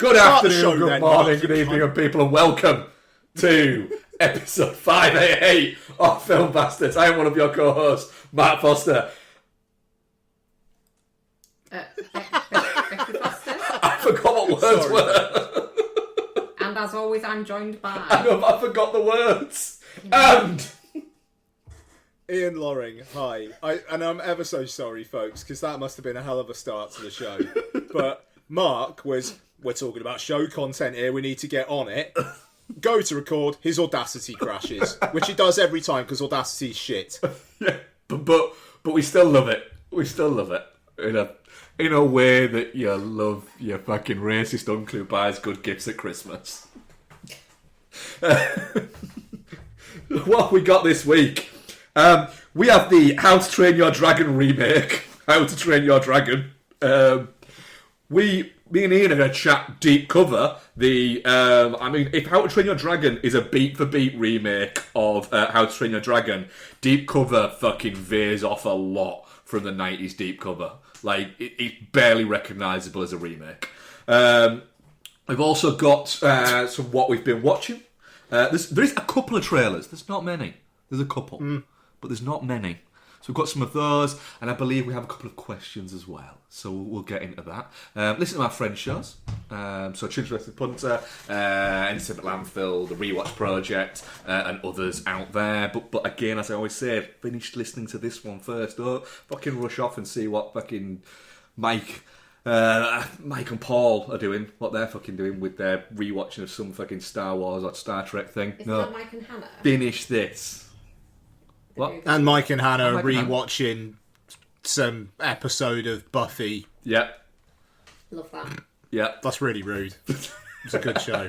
Good Start the afternoon, show good then, morning, Mark. good evening, and people, and welcome to episode 588 of Film Bastards. I am one of your co-hosts, Matt Foster. Becky Foster. I forgot what words were. And as always, I'm joined I by... know, but I forgot the words. And... Ian Loring, hi. And I'm ever so sorry, folks, because that must have been a hell of a start to the show. But Mark was, we're talking about show content here, we need to get on it. Go to record, his Audacity crashes, which he does every time because Audacity's shit. Yeah, but we still love it. We still love it. In a way that you love your fucking racist uncle who buys good gifts at Christmas. What have we got this week? We have the How to Train Your Dragon remake. How to Train Your Dragon. Me and Ian are going to chat deep cover. If How to Train Your Dragon is a beat-for-beat remake of How to Train Your Dragon, deep cover fucking veers off a lot from the 90s deep cover. Like, it's barely recognisable as a remake. We've also got some what we've been watching. There is a couple of trailers. There's not many. There's a couple. But there's not many. So we've got some of those, and I believe we have a couple of questions as well. So we'll get into that. Listen to our friend shows. So Interested Punter, Entertainment Landfill, The Rewatch Project, and others out there. But again, as I always say, finish listening to this one first. Don't fucking rush off and see what fucking Mike and Paul are doing, what they're fucking doing with their rewatching of some fucking Star Wars or Star Trek thing. Isn't that Mike and Hannah? Finish this. What? And Mike and Hannah are Mike and Hannah. rewatching some episode of Buffy. Yeah. Love that. Yeah. That's really rude. It's a good show.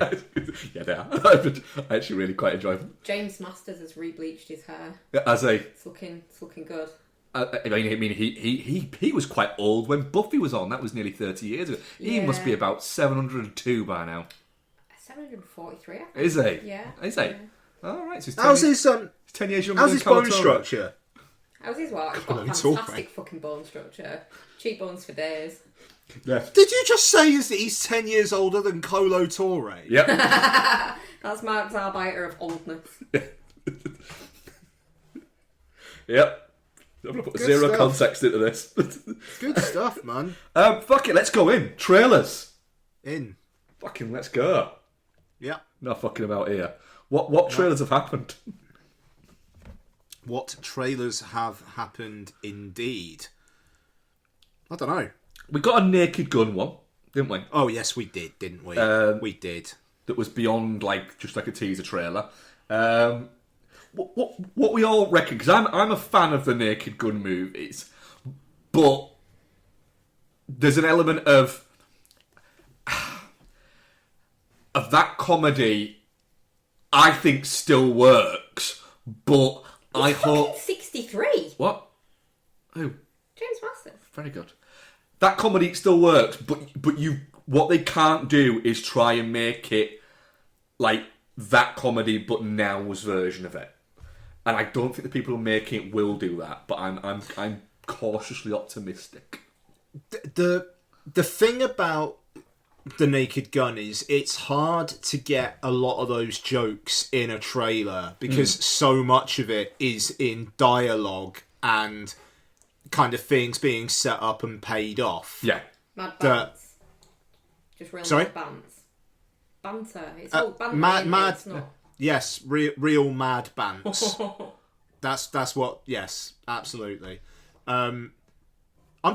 Yeah, they are. I actually really quite enjoy them. James Masters has rebleached his hair. As a, It's looking good. he was quite old when Buffy was on. That was nearly 30 years ago. He Yeah. must be about 702 by now. 743, I think. Is he? Yeah. Is he? Yeah. All right. So he's 10, How's years, his 10 years younger how's than his bone Calatrava. structure? How's his what? He's got on, it's all fantastic fucking bone structure. Cheekbones for days. Yeah. Did you just say that he's 10 years older than Colo Torre? Yep. That's Mark's arbiter of oldness. Yep. I'm going to put Good zero stuff. context into this. Good stuff, man. Fuck it, let's go in. Trailers. In. Fucking let's go. Yeah. Not fucking about here. What trailers have happened? What trailers have happened indeed? I don't know. We got a Naked Gun one, didn't we? Oh, yes, we did, didn't we? We did. That was beyond just like a teaser trailer. What we all reckon, because I'm a fan of the Naked Gun movies, but there's an element of that comedy I think still works, but I hope 63. what? Oh, James Masters. very good. That comedy still works, but what they can't do is try and make it like that comedy, but now's version of it. And I don't think the people who are making it will do that. But I'm cautiously optimistic. The thing about The Naked Gun is it's hard to get a lot of those jokes in a trailer because so much of it is in dialogue and kind of things being set up and paid off. Yeah. Mad Bants. Just real Sorry? mad bants. Banter. It's all banter. Mad. It's not. Yes, real mad bants. That's what. Yes, absolutely. I'm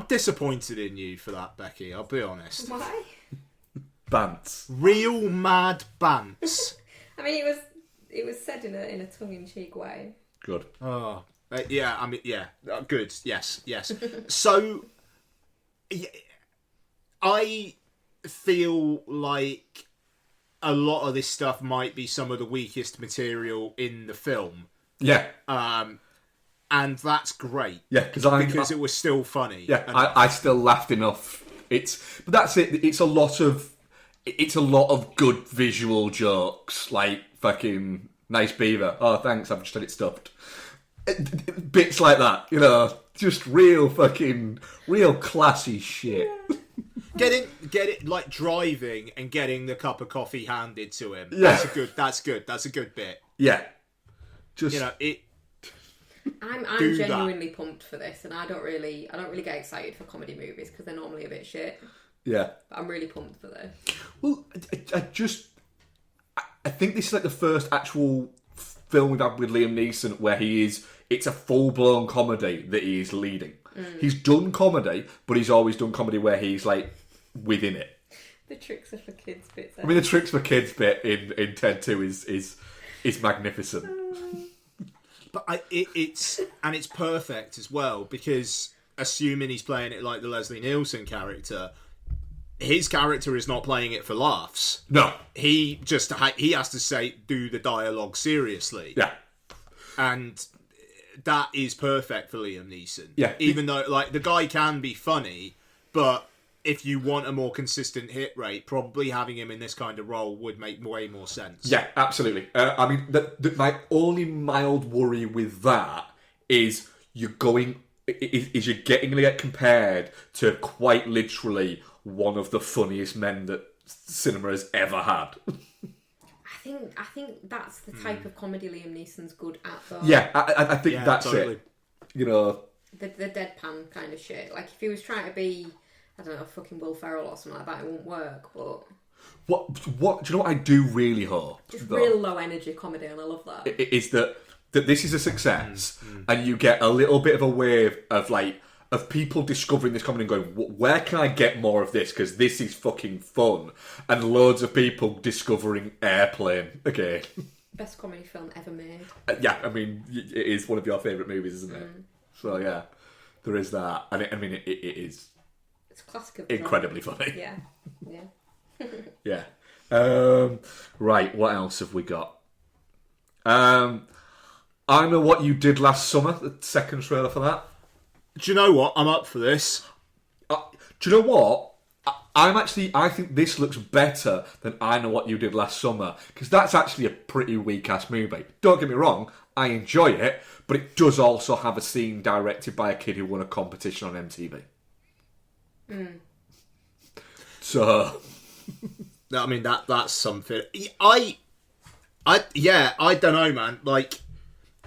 disappointed in you for that, Becky. I'll be honest. Why? Bants. Real mad bants. I mean, it was said in a tongue-in-cheek way. Good. Oh, yeah. I mean, yeah. Good. Yes. So, I feel like a lot of this stuff might be some of the weakest material in the film. Yeah. And that's great. Yeah, because it was still funny. Yeah, I still laughed enough. But that's it. It's a lot of good visual jokes, like fucking nice beaver. Oh, thanks. I've just had it stuffed. Bits like that, just real classy shit. Get it like driving and getting the cup of coffee handed to him. Yeah. That's a good bit. Yeah. Just You know, it I'm Do that. genuinely pumped for this, and I don't really get excited for comedy movies because they're normally a bit shit. yeah. But I'm really pumped for this. Well, I think this is like the first actual film we've had with Liam Neeson where it's a full-blown comedy that he is leading. He's done comedy, but he's always done comedy where he's like within it. The tricks are for kids bits. I mean, the tricks for kids bit in Ted 2 is magnificent. But it's perfect as well, because assuming he's playing it like the Leslie Nielsen character, his character is not playing it for laughs. No. He has to do the dialogue seriously. Yeah. And that is perfect for Liam Neeson. Yeah. Even though, like, the guy can be funny, but if you want a more consistent hit rate, probably having him in this kind of role would make way more sense. Yeah, absolutely. I mean, my only mild worry with that is you're getting to get compared to quite literally one of the funniest men that cinema has ever had. I think that's the type of comedy Liam Neeson's good at, though. Yeah, I think that's totally. it. You know, The deadpan kind of shit. Like, if he was trying to be, I don't know, fucking Will Ferrell or something like that, it wouldn't work, but... what do you know what I do really hope? Just though, real low energy comedy, and I love that. is that this is a success, and you get a little bit of a wave of people discovering this comedy and going, where can I get more of this? Because this is fucking fun. And loads of people discovering Airplane again. Best comedy film ever made. Yeah, I mean, it is one of your favourite movies, isn't it? So yeah, there is that. And it is It's a classic of the incredibly funny. genre. Yeah. Yeah. Right, what else have we got? I Know What You Did Last Summer, the second trailer for that. Do you know what? I'm up for this. Do you know what? I think this looks better than I Know What You Did Last Summer, because that's actually a pretty weak-ass movie. Don't get me wrong, I enjoy it, but it does also have a scene directed by a kid who won a competition on MTV. So... I mean, that's something. I don't know, man. Like,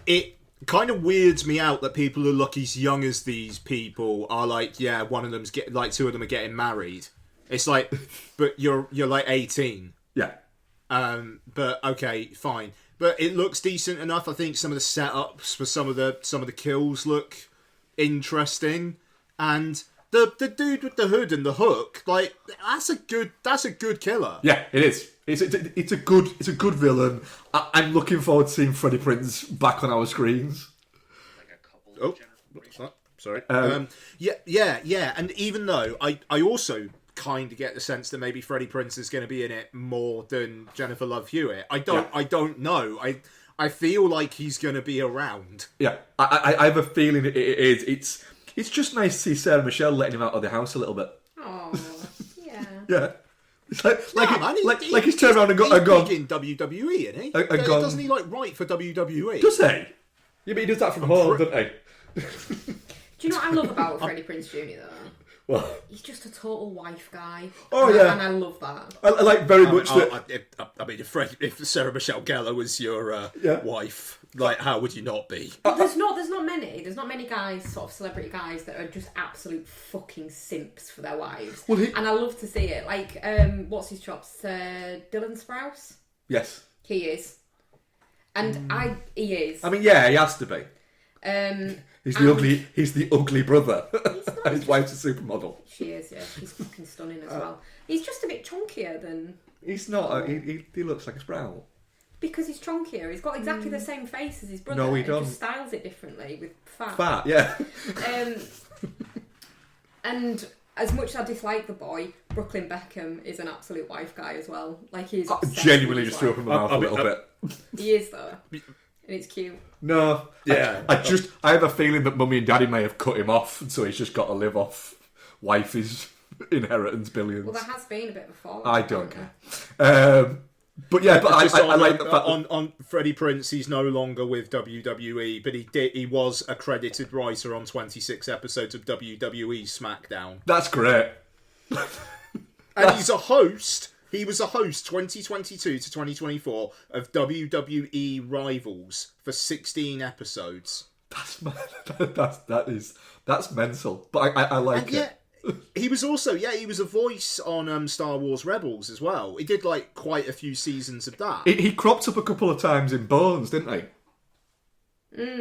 it kind of weirds me out that people who look as young as these people are like, yeah, one of them's two of them are getting married. It's like, but you're like 18. Yeah. But okay, fine. But it looks decent enough. I think some of the setups for some of the kills look interesting, and the dude with the hood and the hook, like, that's a good killer. Yeah, it is. It's a good villain. I'm looking forward to seeing Freddie Prinze back on our screens. Oh, sorry. Yeah. And even though I also kind of get the sense that maybe Freddie Prinze is going to be in it more than Jennifer Love Hewitt. I don't know. I feel like he's going to be around. Yeah, I have a feeling it is. It's just nice to see Sarah Michelle letting him out of the house a little bit. Oh, yeah. Yeah. It's Man, like he's turned around and gone. He's big in WWE, isn't he? And gone- Doesn't he write for WWE? Does he? Yeah, but he does that from home, doesn't he? Do you know what I love about Freddie Prinze Jr. though? What? He's just a total wife guy. Oh, and yeah. And I love that. I like very much that. I mean, if Sarah Michelle Gellar was your Yeah. wife, like, how would you not be? But there's not many guys, sort of celebrity guys, that are just absolute fucking simps for their wives. Well, and I love to see it. Like, what's his chops? Dylan Sprouse? Yes. He is. And he is. I mean, yeah, he has to be. He's the ugly brother. And his wife's a supermodel. She is, yeah. She's fucking stunning as well. He's just a bit chunkier than... He's not. He looks like a sprout. Because he's chunkier. He's got exactly the same face as his brother. No, he He doesn't. just styles it differently with fat. Fat, yeah. And as much as I dislike the boy, Brooklyn Beckham is an absolute wife guy as well. Like, he's Genuinely just threw up in my mouth a little bit. He is, though. And it's cute. No. Yeah. I have a feeling that Mummy and Daddy may have cut him off, so he's just got to live off wifey's inheritance billions. Well, there has been a bit before. I don't care. But yeah, but I like the fact that... on Freddie Prinze, he's no longer with WWE, but he was a credited writer on 26 episodes of WWE SmackDown. That's great. And he's a host. He was a host 2022 to 2024 of WWE Rivals for 16 episodes. That's mental. But I like And it. he was also, he was a voice on Star Wars Rebels as well. He did like quite a few seasons of that. He cropped up a couple of times in Bones, didn't he?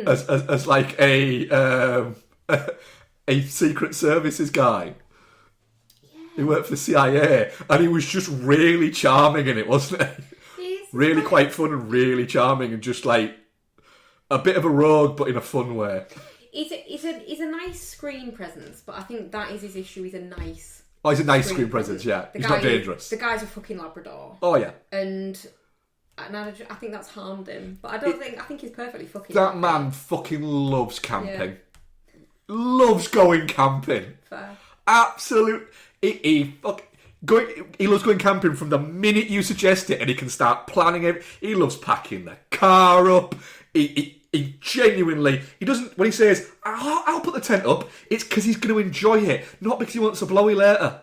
As like a Secret Services guy. He worked for the CIA, and he was just really charming in it, wasn't he? Really quite fun and really charming, and just like a bit of a rogue, but in a fun way. He's a nice screen presence, but I think that is his issue. He's a nice. Oh, he's a nice screen presence. Yeah, he's not dangerous. The guy's a fucking Labrador. Oh yeah, and I think that's harmed him. But I think he's perfectly fucking. That man fucking loves camping. Yeah. Loves going camping. Fair. Absolute. He loves going camping from the minute you suggest it, and he can start planning it. He loves packing the car up. He genuinely, he doesn't, when he says, I'll put the tent up, it's because he's going to enjoy it, not because he wants a blowy later.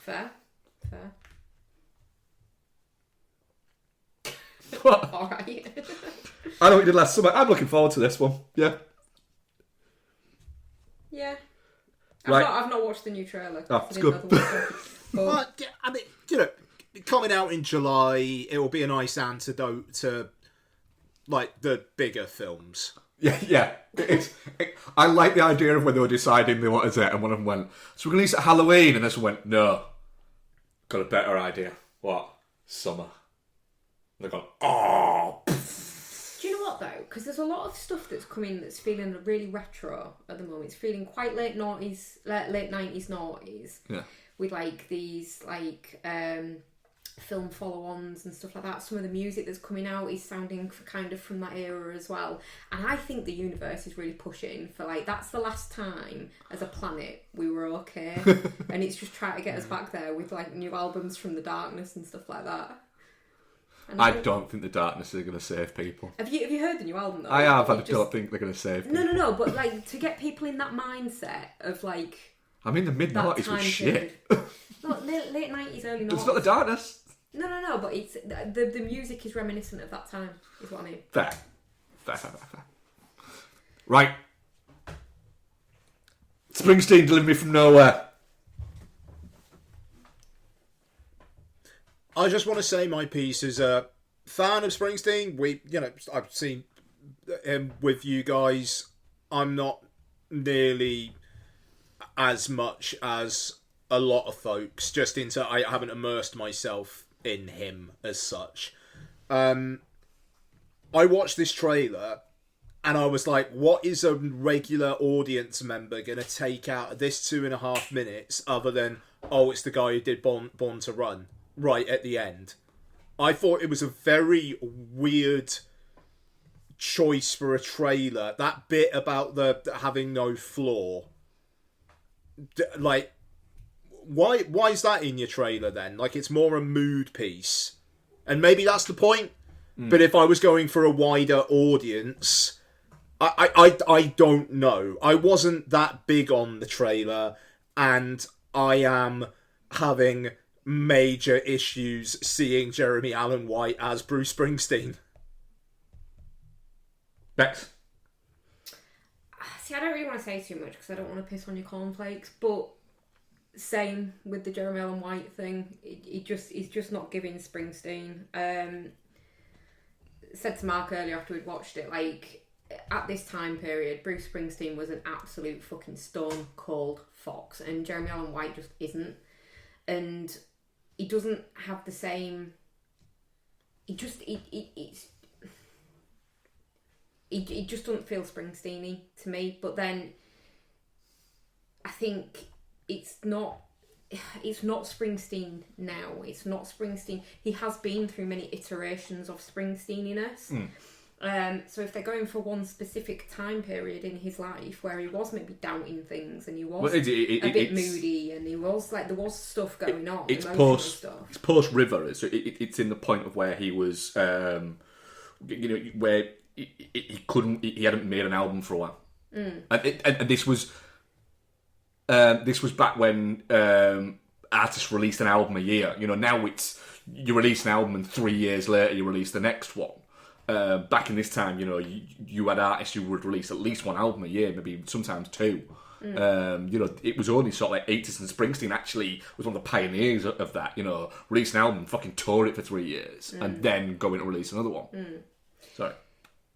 Fair. What? Alright. I know what he did last summer. I'm looking forward to this one. Yeah. Yeah. Right. I've not watched the new trailer. Oh, it's good. But, I mean, coming out in July, it will be a nice antidote to, like, the bigger films. Yeah. I like the idea of when they were deciding they wanted it, and one of them went, so we're going to release it at Halloween, and this one went, no. Got a better idea. What? Summer. And they've gone, oh. Do you know what though? Because there's a lot of stuff that's coming that's feeling really retro at the moment. It's feeling quite late 90s, late 90s, noughties. Yeah. With like these like film follow-ons and stuff like that. Some of the music that's coming out is sounding kind of from that era as well. And I think the universe is really pushing for like, that's the last time as a planet we were okay. And it's just trying to get us back there with like new albums from the darkness and stuff like that. And I don't think the darkness is going to save people. Have you heard the new album though? I have, I don't think they're going to save people. No, but like to get people in that mindset of like... I mean, the mid-noughties was shit. No, late 90s, early 90s. It's not the darkness. No, but it's the music is reminiscent of that time, is what I mean. Fair. Right. Springsteen, Deliver Me From Nowhere. I just want to say my piece as a fan of Springsteen. I've seen him with you guys. I'm not nearly as much as a lot of folks. I haven't immersed myself in him as such. I watched this trailer and I was like, what is a regular audience member going to take out of this 2.5 minutes other than, oh, it's the guy who did Born to Run right at the end. I thought it was a very weird choice for a trailer. That bit about the having no flaw. Like, why is that in your trailer then? Like, it's more a mood piece. And maybe that's the point. But if I was going for a wider audience, I don't know. I wasn't that big on the trailer, and I am having major issues seeing Jeremy Allen White as Bruce Springsteen. Bex? See, I don't really want to say too much because I don't want to piss on your cornflakes, but same with the Jeremy Allen White thing. He's just not giving Springsteen. Said to Mark earlier after we'd watched it, like, at this time period, Bruce Springsteen was an absolute fucking stone cold fox, and Jeremy Allen White just isn't. And he doesn't have the same. He just doesn't feel Springsteen-y to me. But then I think it's not Springsteen now. It's not Springsteen. He has been through many iterations of Springsteeniness. So if they're going for one specific time period in his life where he was maybe doubting things and he was a bit moody and he was like, there was stuff going on. It's post River. It's in the point of where he was, where he hadn't made an album for a while, and this was back when artists released an album a year. You know, now it's you release an album and 3 years later you release the next one. Back in this time, you know, you had artists who would release at least one album a year, maybe sometimes two. You know, it was only sort of like 80s, and Springsteen actually was one of the pioneers of that. You know, release an album, fucking tour it for 3 years, and then go in to release another one. Sorry.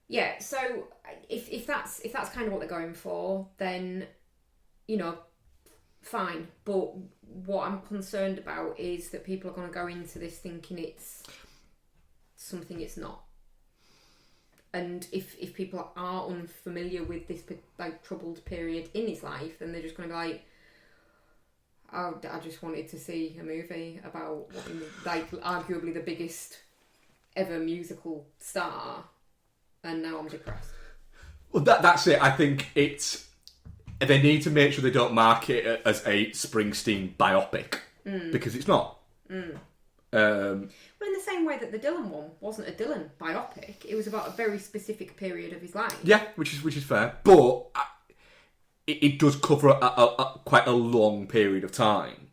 Yeah. So if that's kind of what they're going for, then you know, fine. But what I'm concerned about is that people are going to go into this thinking it's something it's not. And if people are unfamiliar with this like troubled period in his life, then they're just going to be like, oh, I just wanted to see a movie about like arguably the biggest ever musical star, and now I'm depressed. Well, that's it. I think they need to make sure they don't market it as a Springsteen biopic because it's not. Well, in the same way that the Dylan one wasn't a Dylan biopic, it was about a very specific period of his life. Yeah, which is fair, but it does cover a quite a long period of time.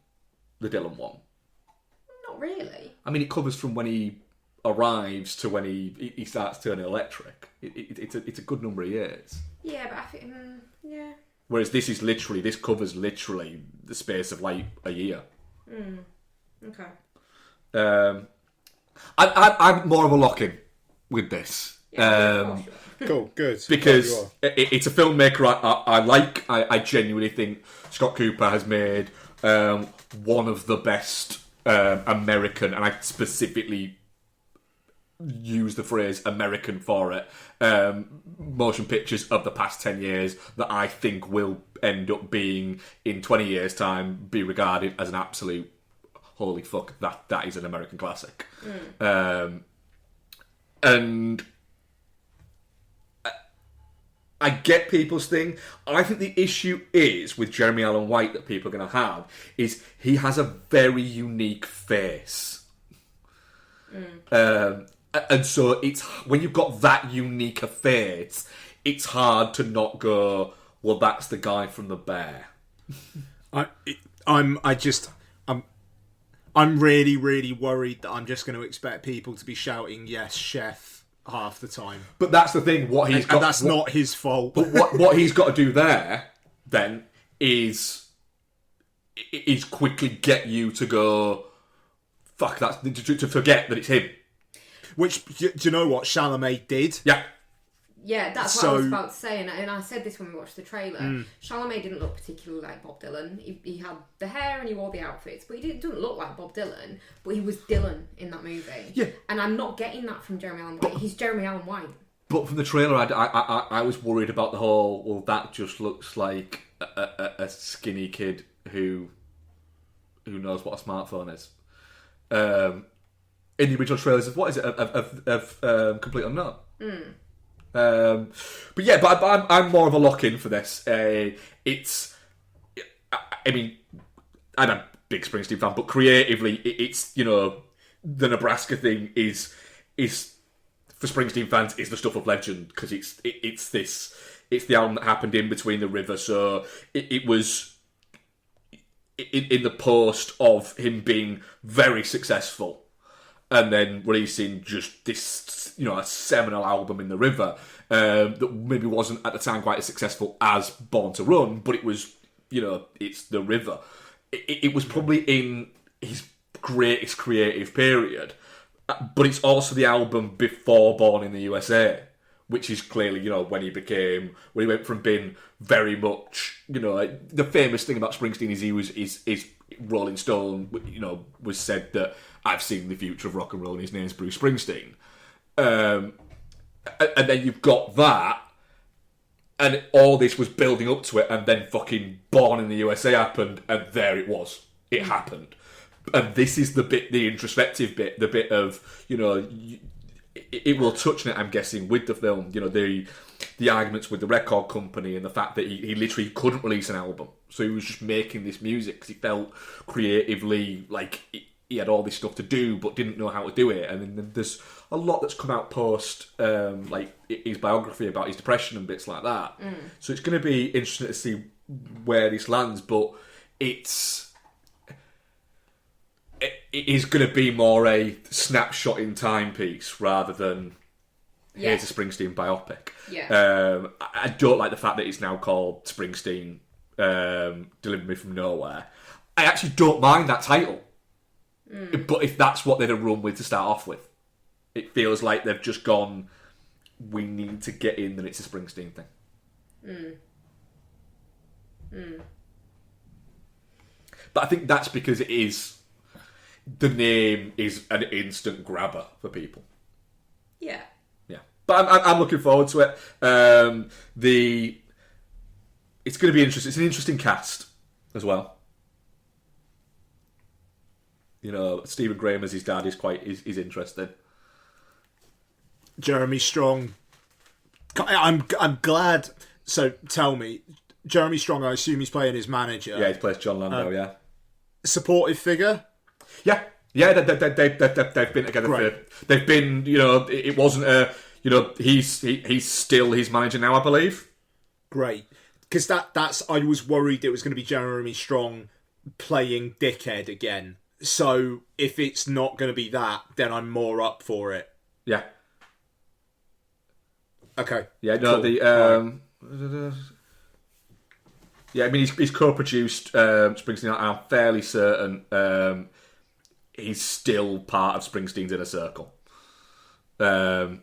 The Dylan one. Not really. I mean, it covers from when he arrives to when he starts turning electric. It's a good number of years. Yeah, but I think yeah. Whereas this covers literally the space of like a year. Okay. I'm more of a lock-in with this. Yeah, Cool, good. Because it's a filmmaker I like. I genuinely think Scott Cooper has made one of the best American, and I specifically use the phrase American for it, motion pictures of the past 10 years that I think will end up being, in 20 years' time, be regarded as an absolute holy fuck, that is an American classic. And I get people's thing. I think the issue is with Jeremy Allen White that people are going to have is he has a very unique face. And so it's when you've got that unique a face, it's hard to not go, well, that's the guy from The Bear. I'm really, really worried that I'm just going to expect people to be shouting "Yes, chef" half the time. But that's the thing. And that's not his fault. But what he's got to do there then is quickly get you to go, fuck, that's to forget that it's him. Which, do you know what Chalamet did? Yeah. Yeah, that's what I was about to say, and I said this when we watched the trailer. Chalamet didn't look particularly like Bob Dylan. He had the hair and he wore the outfits, but he didn't look like Bob Dylan. But he was Dylan in that movie. Yeah. And I'm not getting that from Jeremy Allen White. He's Jeremy Allen White. But from the trailer, I was worried about the whole, well, that just looks like a skinny kid who knows what a smartphone is. In the original trailers of, what is it, of Complete Unknown. But yeah, I'm more of a lock-in for this. I mean, I'm a big Springsteen fan, but creatively, it's, you know, the Nebraska thing is for Springsteen fans is the stuff of legend because it's the album that happened in between the river, so it was in the post of him being very successful. And then releasing just this, you know, a seminal album in the river that maybe wasn't at the time quite as successful as Born to Run, but it was, you know, it's the river. It was probably in his greatest creative period, but it's also the album before Born in the USA, which is clearly, you know, when he went from being very much, you know, the famous thing about Springsteen is Rolling Stone, you know, was said that I've seen the future of rock and roll and his name's Bruce Springsteen. And then you've got that, and all this was building up to it, and then fucking Born in the USA happened, and there it was. It happened. And this is the introspective bit, the bit of, you know, it will touch on it, I'm guessing, with the film, you know, the arguments with the record company and the fact that he literally couldn't release an album. So he was just making this music because he felt creatively like he had all this stuff to do but didn't know how to do it. And then there's a lot that's come out post like his biography about his depression and bits like that. So it's going to be interesting to see where this lands, but it's it is going to be more a snapshot in time piece rather than here's a Springsteen biopic. Yeah. I don't like the fact that it's now called Springsteen Delivered Me From Nowhere. I actually don't mind that title. But if that's what they'd have run with to start off with, it feels like they've just gone, we need to get in that it's a Springsteen thing. But I think that's because the name is an instant grabber for people. Yeah. Yeah. But I'm looking forward to it. It's going to be interesting. It's an interesting cast as well. You know, Stephen Graham as his dad is interesting. Jeremy Strong. I'm glad. So tell me, Jeremy Strong. I assume he's playing his manager. Yeah, he plays John Lando. Yeah. Supportive figure. Yeah. They've been together for. They've been. You know, it wasn't a. You know, he's still his manager now, I believe. Great, because that's. I was worried it was going to be Jeremy Strong playing dickhead again. So if it's not going to be that, then I'm more up for it. Yeah. Okay. Yeah. No. Cool. Yeah. I mean, he's co-produced Springsteen. I'm fairly certain he's still part of Springsteen's inner circle. Yeah.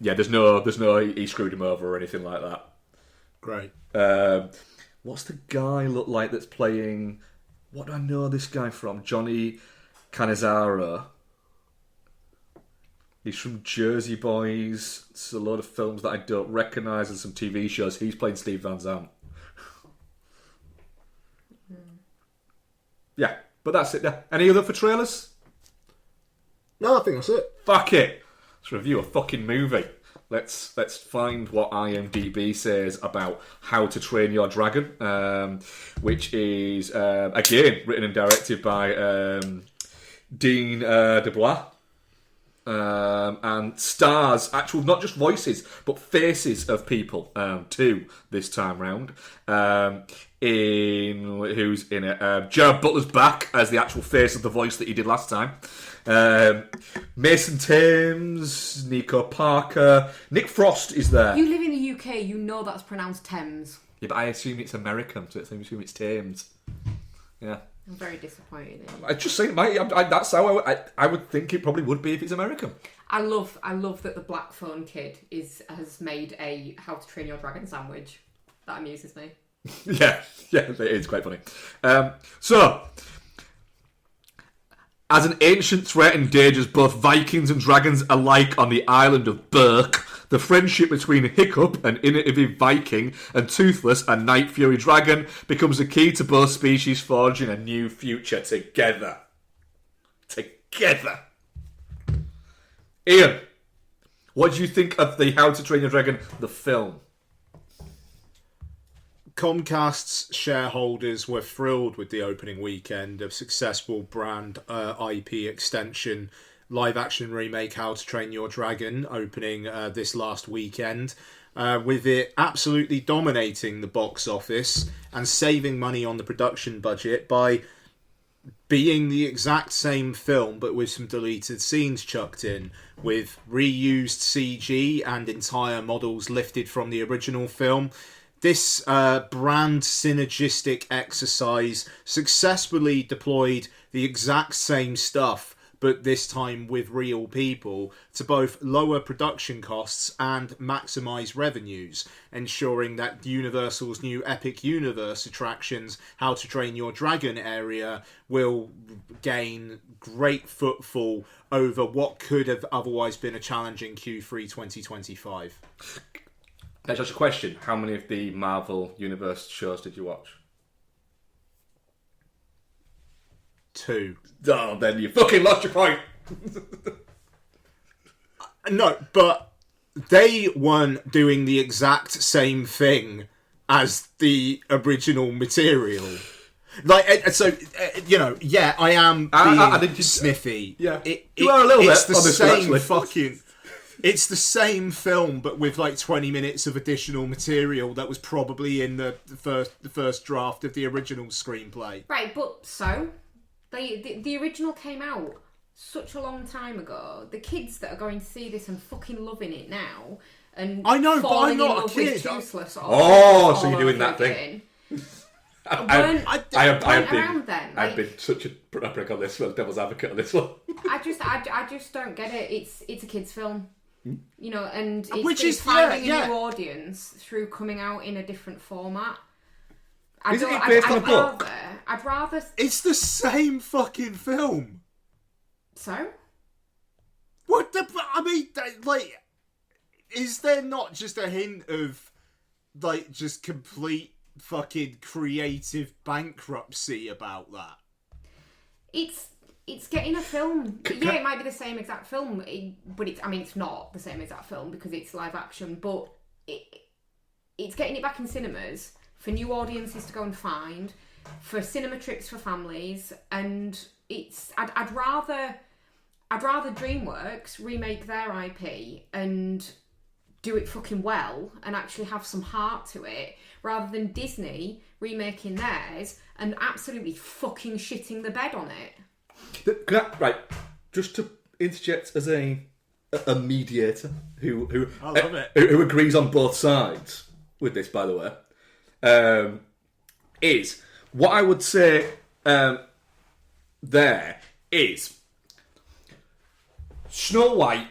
There's no. He screwed him over or anything like that. Great. What's the guy look like that's playing? What do I know this guy from? Johnny Cannizzaro. He's from Jersey Boys. It's a load of films that I don't recognise and some TV shows. He's playing Steve Van Zandt. Yeah, but that's it. Yeah. Any other for trailers? No, I think that's it. Fuck it. Let's review a fucking movie. Let's find what IMDb says about How to Train Your Dragon, which is again written and directed by Dean DeBlois, and stars actual not just voices but faces of people too this time round. Who's in it? Gerard Butler's back as the actual face of the voice that he did last time. Mason Thames, Nico Parker, Nick Frost is there. You live in the UK, you know that's pronounced Thames. Yeah, but I assume it's American, so I assume it's Thames. Yeah. I'm very disappointed in you. I just saying, that's how I would think it probably would be if it's American. I love that the Black Phone Kid has made a How to Train Your Dragon sandwich. That amuses me. Yeah, it is quite funny. So, as an ancient threat endangers both Vikings and dragons alike on the island of Berk, the friendship between Hiccup, an innovative Viking, and Toothless, a Night Fury dragon, becomes the key to both species forging a new future together. Ian, what do you think of the How to Train Your Dragon, the film? Comcast's shareholders were thrilled with the opening weekend of successful brand IP extension live-action remake How to Train Your Dragon opening this last weekend, with it absolutely dominating the box office and saving money on the production budget by being the exact same film but with some deleted scenes chucked in, with reused CG and entire models lifted from the original film. This brand synergistic exercise successfully deployed the exact same stuff, but this time with real people, to both lower production costs and maximise revenues, ensuring that Universal's new Epic Universe attractions, How to Train Your Dragon area, will gain great footfall over what could have otherwise been a challenging Q3 2025. That's just a question. How many of the Marvel Universe shows did you watch? 2. Oh, then you fucking lost your point. No, but they weren't doing the exact same thing as the original material. Like, so, you know, yeah, I am being sniffy. Yeah, you are a little bit It's the on this same one, fucking... It's the same film, but with like 20 minutes of additional material that was probably in the first draft of the original screenplay. Right, but so The original came out such a long time ago. The kids that are going to see this and fucking loving it now, and I know, but falling I'm not in a love kid. with Toothless So you're doing that thing. Weren't around then. I've been such a prick on this one, devil's advocate on this one. I just don't get it. It's a kids' film, you know, and Which finding a new audience through coming out in a different format. Is it based on a book? I'd rather. It's the same fucking film. So. What the? I mean, like, is there not just a hint of, like, just complete fucking creative bankruptcy about that? It's getting a film. Yeah, it might be the same exact film, but it's not the same exact film because it's live action. But it's getting it back in cinemas for new audiences to go and find, for cinema trips for families, and I'd rather DreamWorks remake their IP and do it fucking well and actually have some heart to it, rather than Disney remaking theirs and absolutely fucking shitting the bed on it. Right, just to interject as a mediator who I love it. who agrees on both sides with this, by the way, is what I would say. There is Snow White,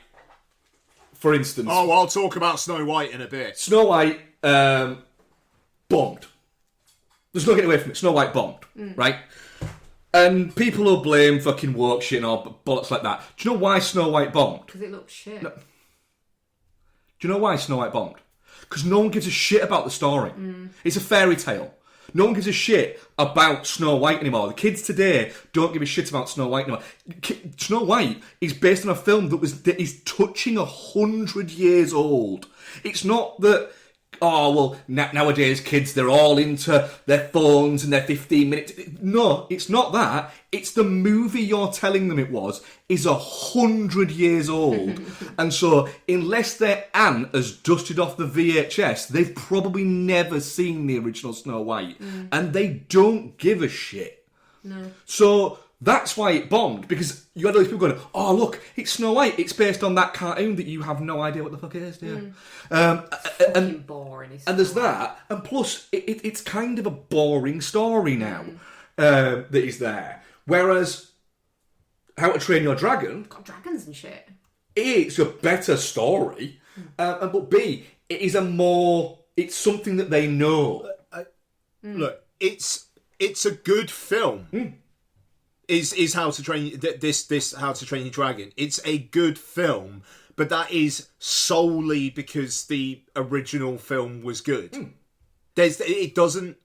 for instance. Oh, I'll talk about Snow White in a bit. Snow White bombed. There's no getting away from it. Snow White bombed, right? And people will blame fucking woke shit and all bollocks like that. Do you know why Snow White bombed? Because it looks shit. No. Do you know why Snow White bombed? Because no one gives a shit about the story. It's a fairy tale. No one gives a shit about Snow White anymore. The kids today don't give a shit about Snow White anymore. Snow White is based on a film that is touching 100 years old. It's not that, oh, well, nowadays kids, they're all into their phones and their 15 minutes. No, it's not that. It's the movie you're telling them it is 100 years old. And so, unless their aunt has dusted off the VHS, they've probably never seen the original Snow White. And they don't give a shit. No. So, that's why it bombed, because you had all these people going, oh, look, it's Snow White. It's based on that cartoon that you have no idea what the fuck it is, do you? Fucking boring. And there's that, and plus, it's kind of a boring story now that is there. Whereas, How to Train Your Dragon... Got dragons and shit. It's a better story, but B, it's something that they know. Look, it's a good film. Is How to Train this How to Train Your Dragon. It's a good film, but that is solely because the original film was good. It doesn't.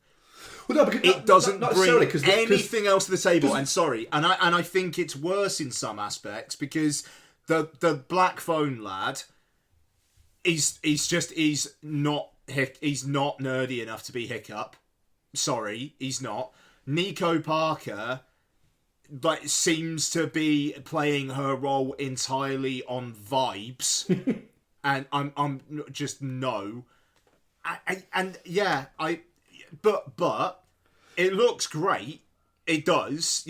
Well, no, because it doesn't not bring necessarily, anything else to the table. And sorry, and I think it's worse in some aspects because the Black Phone lad, he's not nerdy enough to be Hiccup. Sorry, he's not. Nico Parker, like, seems to be playing her role entirely on vibes, and I'm just no. But it looks great. It does,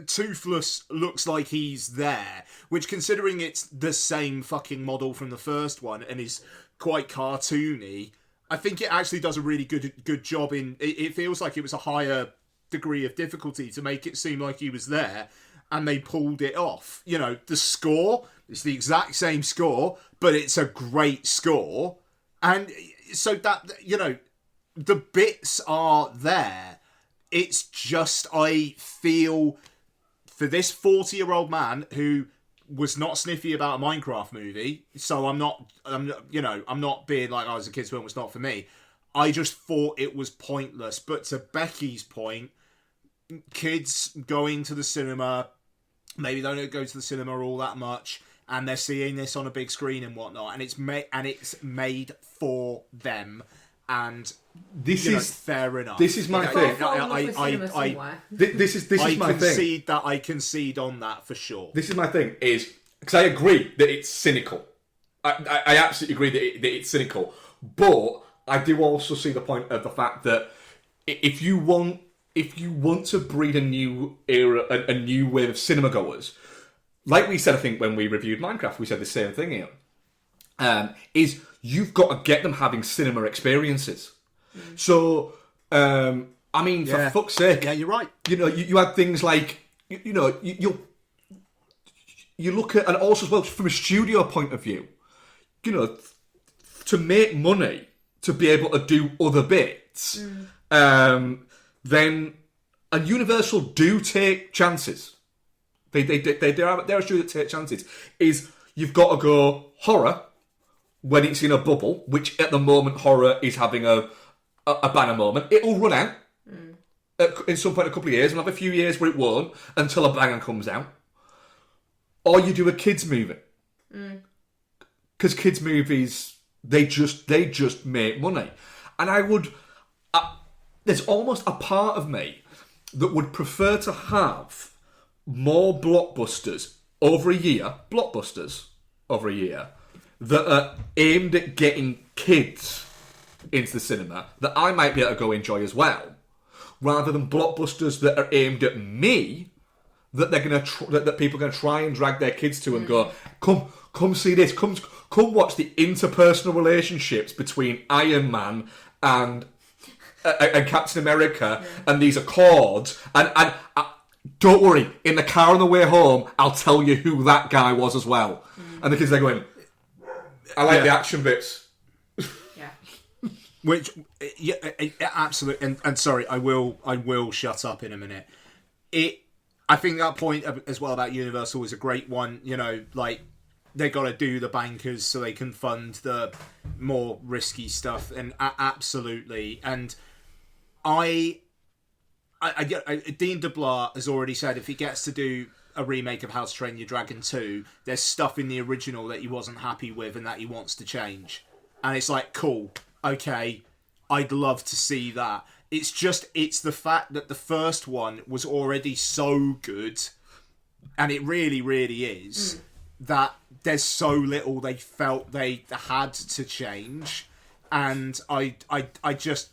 Toothless looks like he's there, which, considering it's the same fucking model from the first one and is quite cartoony, I think it actually does a really good job in. It feels like it was a higher degree of difficulty to make it seem like he was there, and they pulled it off. The score, it's the exact same score, but it's a great score. And so that, the bits are there. It's just, I feel, for this 40-year-old man who was not sniffy about a Minecraft movie, so I'm not being like, oh, as a kid's film, it's not for me. I just thought it was pointless. But to Becky's point, kids going to the cinema, maybe they don't go to the cinema all that much, and they're seeing this on a big screen and whatnot, and it's made for them, and this is fair enough. This is my thing. This is my thing. I concede on that for sure. This is my thing, is because I agree that it's cynical. I absolutely agree that it's cynical, but I do also see the point of the fact that if you want if you want to breed a new era, a new wave of cinema goers, like we said, I think when we reviewed Minecraft, we said the same thing here. Is you've got to get them having cinema experiences. So, I mean, for fuck's sake, Yeah, you're right. You know, you had things like, you look at, and also as well from a studio point of view, you know, to make money, to be able to do other bits, then, and Universal do take chances. They're a studio that take chances. Is you've got to go horror when it's in a bubble, which at the moment horror is having a banner moment. It'll run out in some point in a couple of years. We'll have a few years where it won't until a banger comes out. Or you do a kids movie, because kids movies they just make money, and I would. There's almost a part of me that would prefer to have more blockbusters over a year that are aimed at getting kids into the cinema that I might be able to go enjoy as well, rather than blockbusters that are aimed at me that they're gonna that people are gonna try and drag their kids to and go, come see this, come watch the interpersonal relationships between Iron Man and Captain America, and these accords, and don't worry, in the car on the way home, I'll tell you who that guy was as well. And the kids are going, I like the action bits. Yeah. Which, absolutely, and sorry, I will shut up in a minute. I think that point as well about Universal is a great one. You know, like, they got to do the bankers so they can fund the more risky stuff, and absolutely. And I Dean DeBlar has already said if he gets to do a remake of How to Train Your Dragon 2, there's stuff in the original that he wasn't happy with and that he wants to change. And it's like, cool, okay, I'd love to see that. It's the fact that the first one was already so good, and it really, really is, that there's so little they felt they had to change. And I just...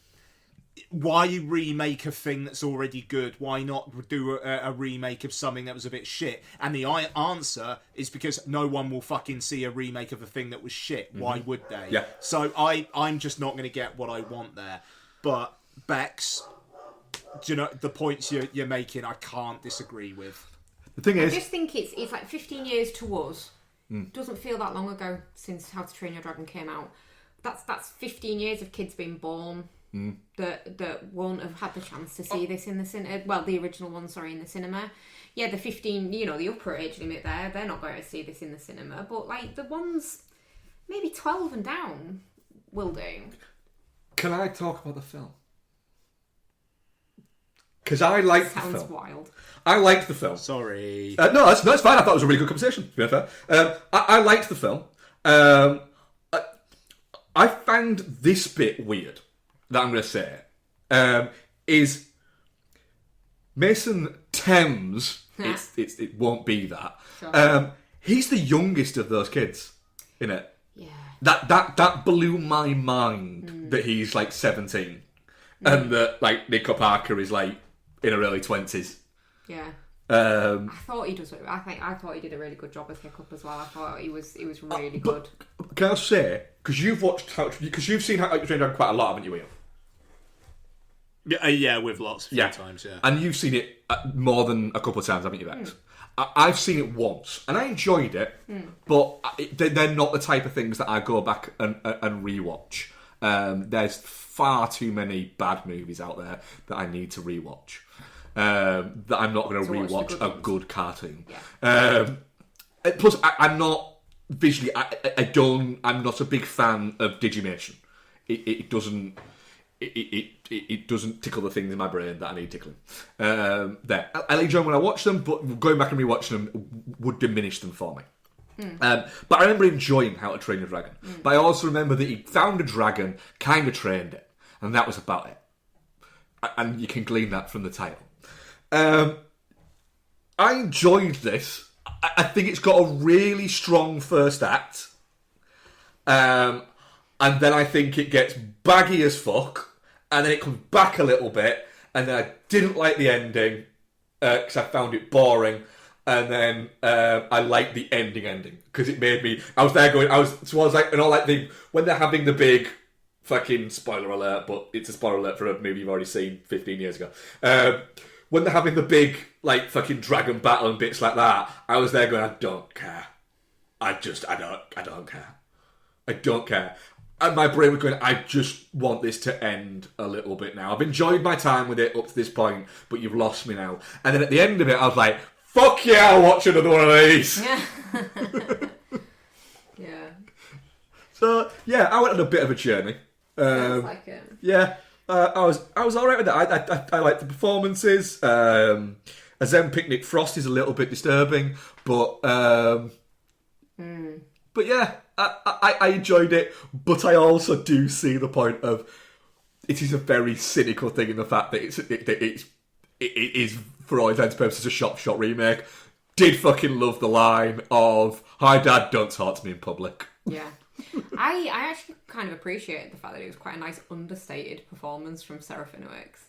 Why remake a thing that's already good? Why not do a remake of something that was a bit shit? And the answer is because no one will fucking see a remake of a thing that was shit. Why would they? Yeah. So I'm just not going to get what I want there. But Bex, do you know the points you're making? I can't disagree with. The thing is, I just think it's like 15 years to us. Doesn't feel that long ago since How to Train Your Dragon came out. That's 15 years of kids being born. That won't have had the chance to see this in the cinema. Well, the original one, sorry, in the cinema. Yeah, the 15, the upper age limit there, they're not going to see this in the cinema. But, like, the ones maybe 12 and down will do. Can I talk about the film? Because I liked the film. Sounds wild. I liked the film. Sorry. No, it's fine. I thought it was a really good conversation, to be fair. I liked the film. I found this bit weird. That I'm going to say, is Mason Thames. It won't be that. Sure. He's the youngest of those kids, innit? Yeah. That blew my mind that he's like 17, and that like Nico Parker is like in her early 20s. Yeah. I thought he does. I thought he did a really good job as Hiccup as well. I thought he was really good. Can I say, because you've seen How to Train Your Dragon quite a lot, haven't you, Ian? Yeah, with lots of times, yeah. And you've seen it more than a couple of times, haven't you, Vex? I've seen it once, and I enjoyed it, but they're not the type of things that I go back and rewatch. There's far too many bad movies out there that I need to rewatch. That I'm not going to rewatch a good cartoon. Yeah. Plus, I'm not visually. I'm not a big fan of Digimation. It doesn't. It doesn't tickle the things in my brain that I need tickling. There, I enjoy them when I watch them, but going back and rewatching them would diminish them for me. But I remember enjoying How to Train Your Dragon. But I also remember that he found a dragon, kind of trained it, and that was about it. And you can glean that from the title. I enjoyed this. I think it's got a really strong first act. And then I think it gets baggy as fuck, and then it comes back a little bit, and then I didn't like the ending because I found it boring. And then I liked the ending because it made me. I was there going. When they're having the big fucking spoiler alert, but it's a spoiler alert for a movie you've already seen 15 years ago. When they're having the big like fucking dragon battle and bits like that, I was there going, I don't care. I don't care. I don't care. And my brain was going, I just want this to end a little bit now. I've enjoyed my time with it up to this point, but you've lost me now. And then at the end of it, I was like, fuck yeah, I'll watch another one of these. Yeah. Yeah. So, yeah, I went on a bit of a journey. Sounds like it. Yeah, I was alright with that. I liked the performances. A Zen Picnic Frost is a little bit disturbing, but yeah, I enjoyed it. But I also do see the point of it is a very cynical thing in the fact that it is for all intents and purposes a shot remake. Did fucking love the line of "Hi Dad, don't talk to me in public." Yeah. I actually kind of appreciated the fact that it was quite a nice understated performance from Serafinowicz.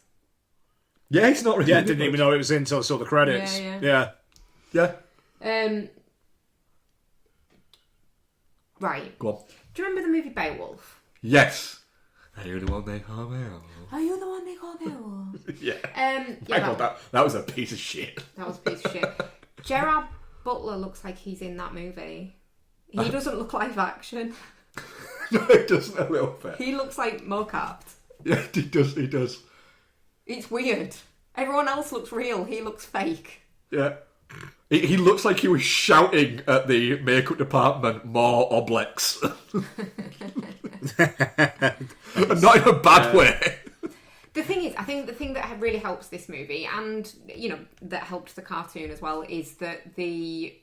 Yeah, he's not really. Yeah, didn't even know it was in until I saw the credits. Yeah. Right. Go on. Do you remember the movie Beowulf? Yes. Are you the one they call Beowulf? Are you the one they call Beowulf? Yeah. Yeah, that was a piece of shit. that was a piece of shit. Gerard Butler looks like he's in that movie. He doesn't look live action. No, it doesn't a little bit. He looks like mocapped. Yeah, he does. It's weird. Everyone else looks real. He looks fake. Yeah. He looks like he was shouting at the makeup department, more Oblex. Not in a bad way. The thing is, I think the thing that really helps this movie, and, that helped the cartoon as well, is that the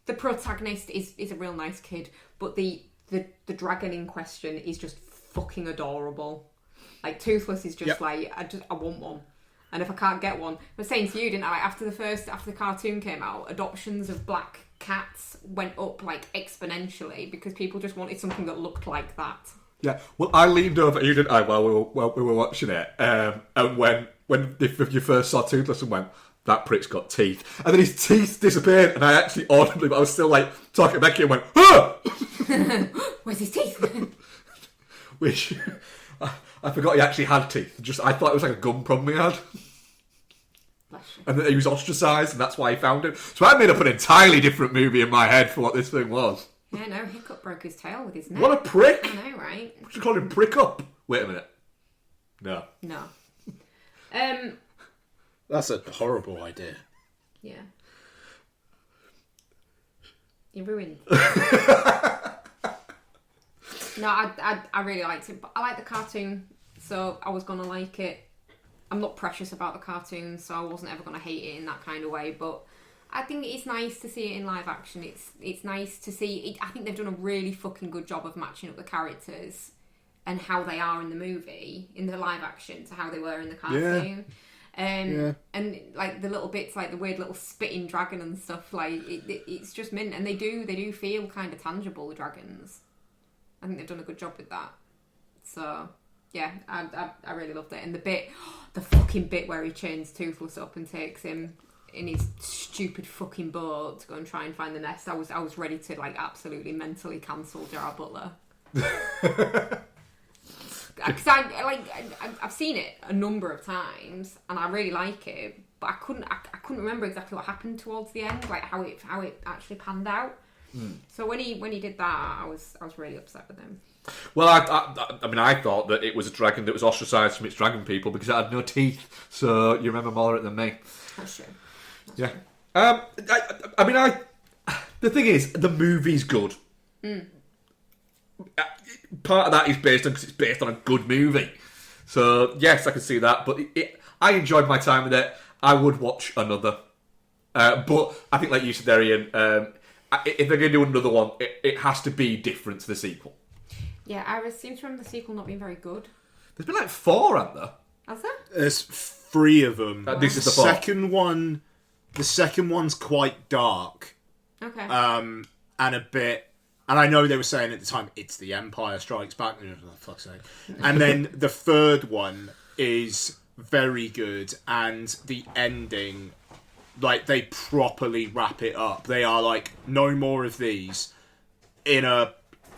protagonist is a real nice kid, but the dragon in question is just fucking adorable. Like, Toothless is just like, I want one. And if I can't get one, I was saying to you, didn't I? Like, after the cartoon came out, adoptions of black cats went up like exponentially because people just wanted something that looked like that. Yeah, well, I leaned over you, didn't I, while we were watching it, and when you first saw Toothless and went, that prick's got teeth, and then his teeth disappeared, and I actually audibly, but I was still like talking to Becky and went, ah! Where's his teeth? Which I forgot he actually had teeth. I thought it was like a gum problem he had. And that he was ostracised, and that's why he found it. So I made up an entirely different movie in my head for what this thing was. Yeah, no, Hiccup broke his tail with his neck. What a prick! I know, right? What should you call him? Prick up? Wait a minute. No. That's a horrible idea. Yeah. You ruined. No, I really liked it. But I like the cartoon, so I was gonna like it. I'm not precious about the cartoon, so I wasn't ever gonna hate it in that kind of way. But I think it's nice to see it in live action. It's nice to see it. I think they've done a really fucking good job of matching up the characters and how they are in the movie, in the live action, to how they were in the cartoon. And like the little bits, like the weird little spitting dragon and stuff, like it's just mint. And they do feel kind of tangible, the dragons. I think they've done a good job with that. So yeah, I really loved it. And the fucking bit where he chains Toothless up and takes him in his stupid fucking boat to go and try and find the nest. I was ready to like absolutely mentally cancel Gerard Butler. Because I've seen it a number of times and I really like it, but I couldn't remember exactly what happened towards the end, like how it actually panned out. So when he did that, I was really upset with him. Well, I mean, I thought that it was a dragon that was ostracised from its dragon people because it had no teeth. So you remember more of it than me. That's true. Yeah. I mean, the thing is, the movie's good. Part of that is based on because it's based on a good movie. So yes, I can see that. But I enjoyed my time with it. I would watch another. But I think, like you said there, Ian, if they're going to do another one, it has to be different to the sequel. Yeah, I seem to remember the sequel not being very good. There's been like 4, haven't there? Has there? There's 3 of them. This is the second one. The second one's quite dark. Okay. And a bit. And I know they were saying at the time, it's The Empire Strikes Back. Oh, fuck's sake. And then the third one is very good, and the ending, like, they properly wrap it up. They are like, no more of these, in a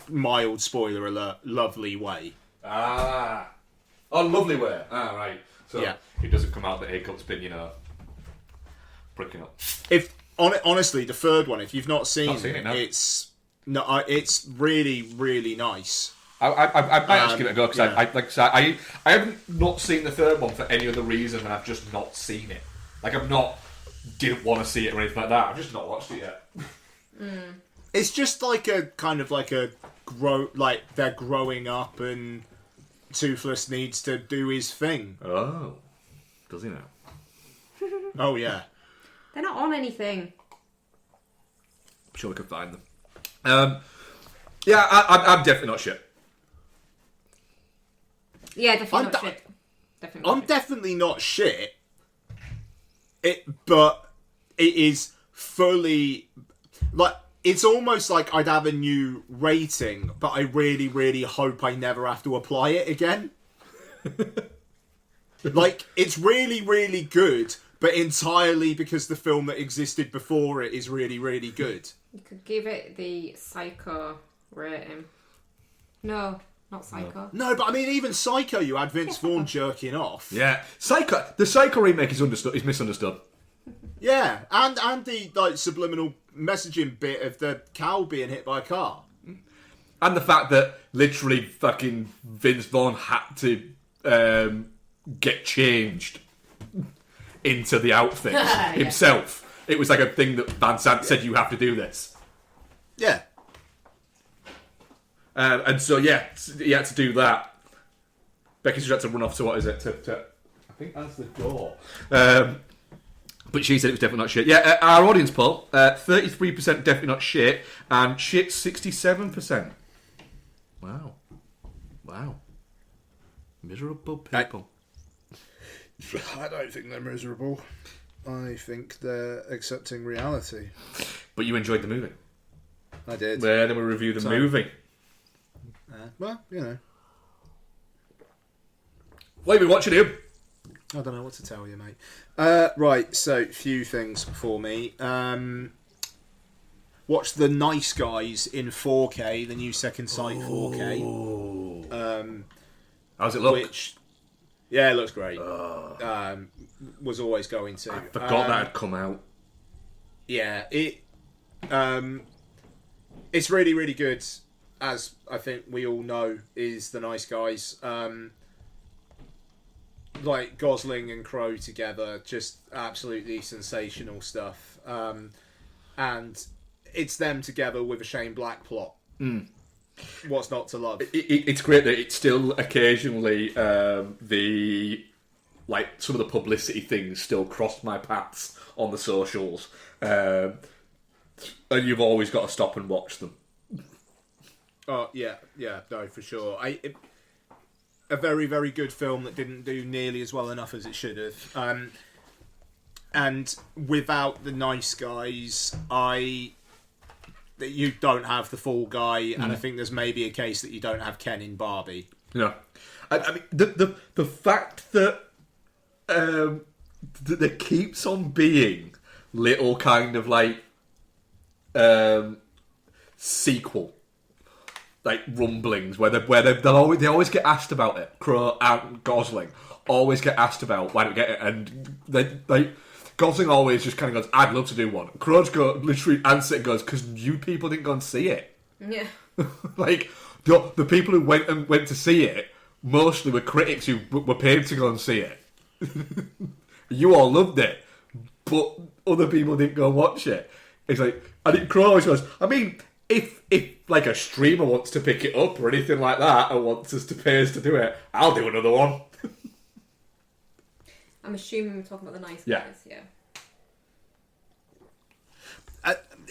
mild spoiler alert, lovely way. Oh, lovely way. Ah, right. So Yeah. it doesn't come out that Hiccups been, breaking up. If honestly, the third one, if you've not seen it, no. it's really, really nice. I might actually give it a go, because yeah. I haven't not seen the third one for any other reason than I've just not seen it. Like, didn't want to see it or anything like that. I've just not watched it yet. It's just like a kind of like they're growing up and Toothless needs to do his thing. Oh, does he now? Oh yeah. They're not on anything. I'm sure we can find them. Yeah, I'm definitely not shit. Yeah, definitely I'm not shit. Definitely not I'm shit. definitely not shit. But it is fully like, it's almost like I'd have a new rating, but I really, really hope I never have to apply it again. Like, it's really, really good, but entirely because the film that existed before it is really, really good. You could give it the Psycho rating. No, not Psycho. No, but I mean, even Psycho, you had Vince Vaughn jerking off. Yeah, the Psycho remake is misunderstood. Yeah, and the like subliminal messaging bit of the cow being hit by a car. And the fact that literally fucking Vince Vaughn had to get changed into the outfit himself. It was like a thing that Van Sant said, you have to do this. Yeah. And so, yeah, he had to do that. Becky's just had to run off to, what is it? To I think that's the door. But she said it was definitely not shit. Yeah, our audience poll, 33% definitely not shit, and shit 67%. Wow. Miserable people. I don't think they're miserable. I think they're accepting reality. But you enjoyed the movie. I did. Well, then we review the movie. Well, you know. What have you been watching, him? I don't know what to tell you, mate. Right, so few things for me. Watch The Nice Guys in 4K, the new Second Sight 4K. How's it look? Which, yeah, it looks great. Was always going to. I forgot that had come out. Yeah, it's really, really good. As I think we all know, is The Nice Guys. Like Gosling and Crowe together, just absolutely sensational stuff. And it's them together with a Shane Black plot. What's not to love? It's great that it's still occasionally some of the publicity things still cross my paths on the socials, and you've always got to stop and watch them. Oh yeah, no, for sure. A very, very good film that didn't do nearly as well enough as it should have. And without The Nice Guys, you don't have the Fall Guy, and I think there's maybe a case that you don't have Ken in Barbie. Yeah, I mean the fact that that there keeps on being little kind of like sequel. Like rumblings where they always get asked about it. Crowe and Gosling always get asked about why don't we get it, and Gosling always just kind of goes, "I'd love to do one." Crowe's literally answers and goes, "Because you people didn't go and see it." Yeah. Like the people who went to see it mostly were critics who were paid to go and see it. You all loved it, but other people didn't go and watch it. It's like, I think Crowe always goes, I mean, if like a streamer wants to pick it up or anything like that and wants us to pay us to do it, I'll do another one. I'm assuming we're talking about The Nice Yeah. Guys, yeah.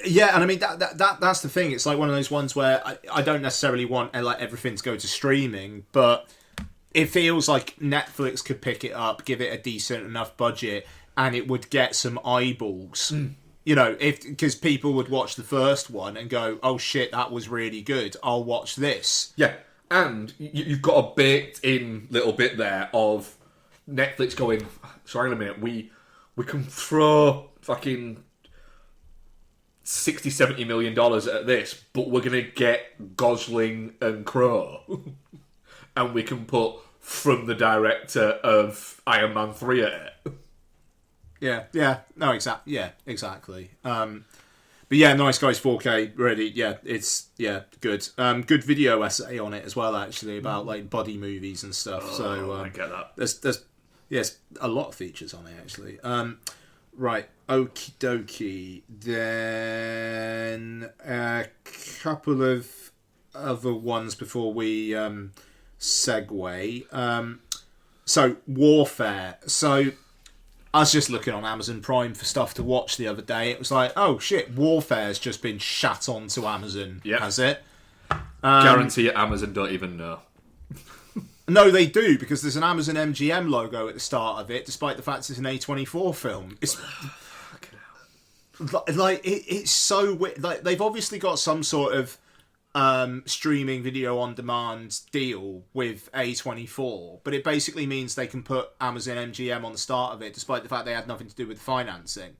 Yeah, and I mean that's the thing. It's like one of those ones where I don't necessarily want like everything to go to streaming, but it feels like Netflix could pick it up, give it a decent enough budget, and it would get some eyeballs. You know, because people would watch the first one and go, "Oh shit, that was really good. I'll watch this." Yeah, and you've got a baked-in little bit there of Netflix going, sorry, a minute, we can throw fucking $60-70 million at this, but we're going to get Gosling and Crow. And we can put from the director of Iron Man 3 at it. Exactly. But yeah, Nice Guys 4K, really, it's good. Good video essay on it as well, actually, about like buddy movies and stuff. So I get that. There's a lot of features on it, actually. Right, okie dokie. Then a couple of other ones before we segue. So Warfare. So I was just looking on Amazon Prime for stuff to watch the other day. It was like, oh shit, Warfare's just been shat onto Amazon, has it? Guarantee Amazon don't even know. No, they do, because there's an Amazon MGM logo at the start of it, despite the fact it's an A24 film. It's like it's so weird. Like, they've obviously got some sort of streaming video on demand deal with A24, but it basically means they can put Amazon MGM on the start of it, despite the fact they had nothing to do with financing.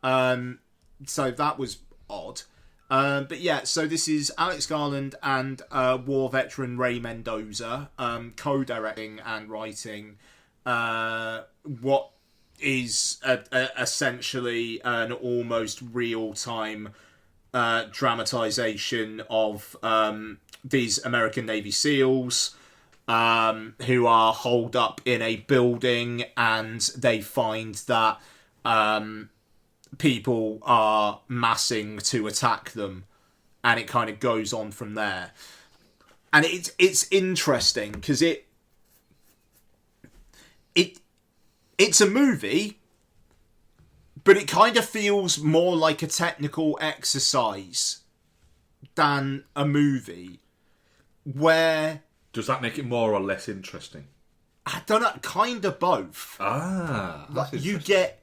So that was odd. But yeah, so this is Alex Garland and war veteran Ray Mendoza co-directing and writing what is essentially an almost real-time dramatization of these American Navy SEALs who are holed up in a building, and they find that people are massing to attack them, and it kind of goes on from there. And it's interesting because it's a movie, but it kind of feels more like a technical exercise than a movie. Where does that make it more or less interesting? I don't know, kind of both. Like, you get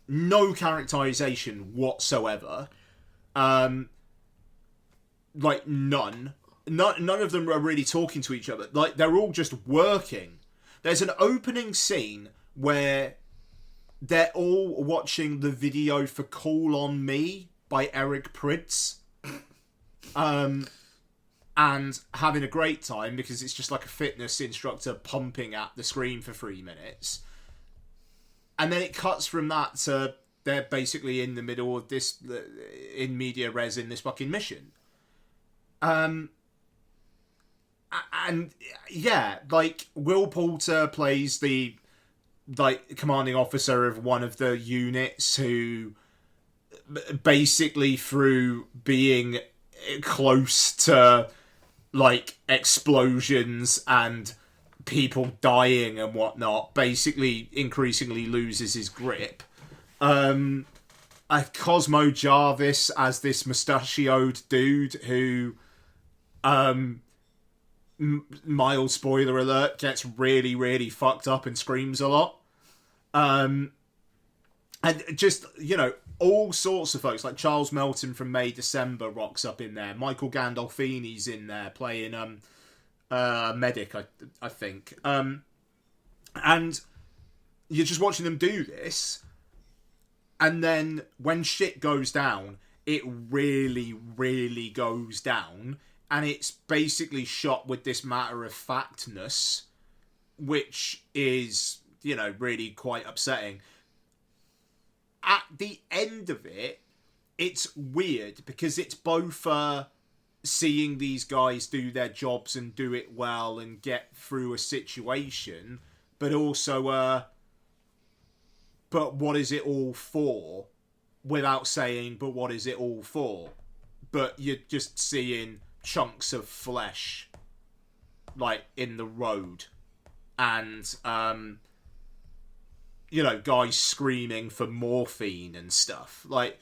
no characterization whatsoever. Like none of them are really talking to each other. Like, they're all just working. There's an opening scene where they're all watching the video for Call on Me by Eric Prydz. And having a great time, because it's just like a fitness instructor pumping at the screen for 3 minutes. And then it cuts from that to they're basically in the middle of this, in media res, in this fucking mission. And yeah, like, Will Poulter plays the like commanding officer of one of the units who basically, through being close to like explosions and people dying and whatnot, basically increasingly loses his grip. Cosmo Jarvis as this mustachioed dude who, mild spoiler alert, gets really, really fucked up and screams a lot. And just, you know, all sorts of folks, like Charles Melton from May December rocks up in there. Michael Gandolfini's in there playing medic, I think. And you're just watching them do this, and then when shit goes down, it really, really goes down, and it's basically shot with this matter-of-factness, which is, you know, really quite upsetting. At the end of it, it's weird, because it's both seeing these guys do their jobs and do it well and get through a situation, but also, but what is it all for? Without saying, but what is it all for? But you're just seeing chunks of flesh, like, in the road. And, you know, guys screaming for morphine and stuff. Like,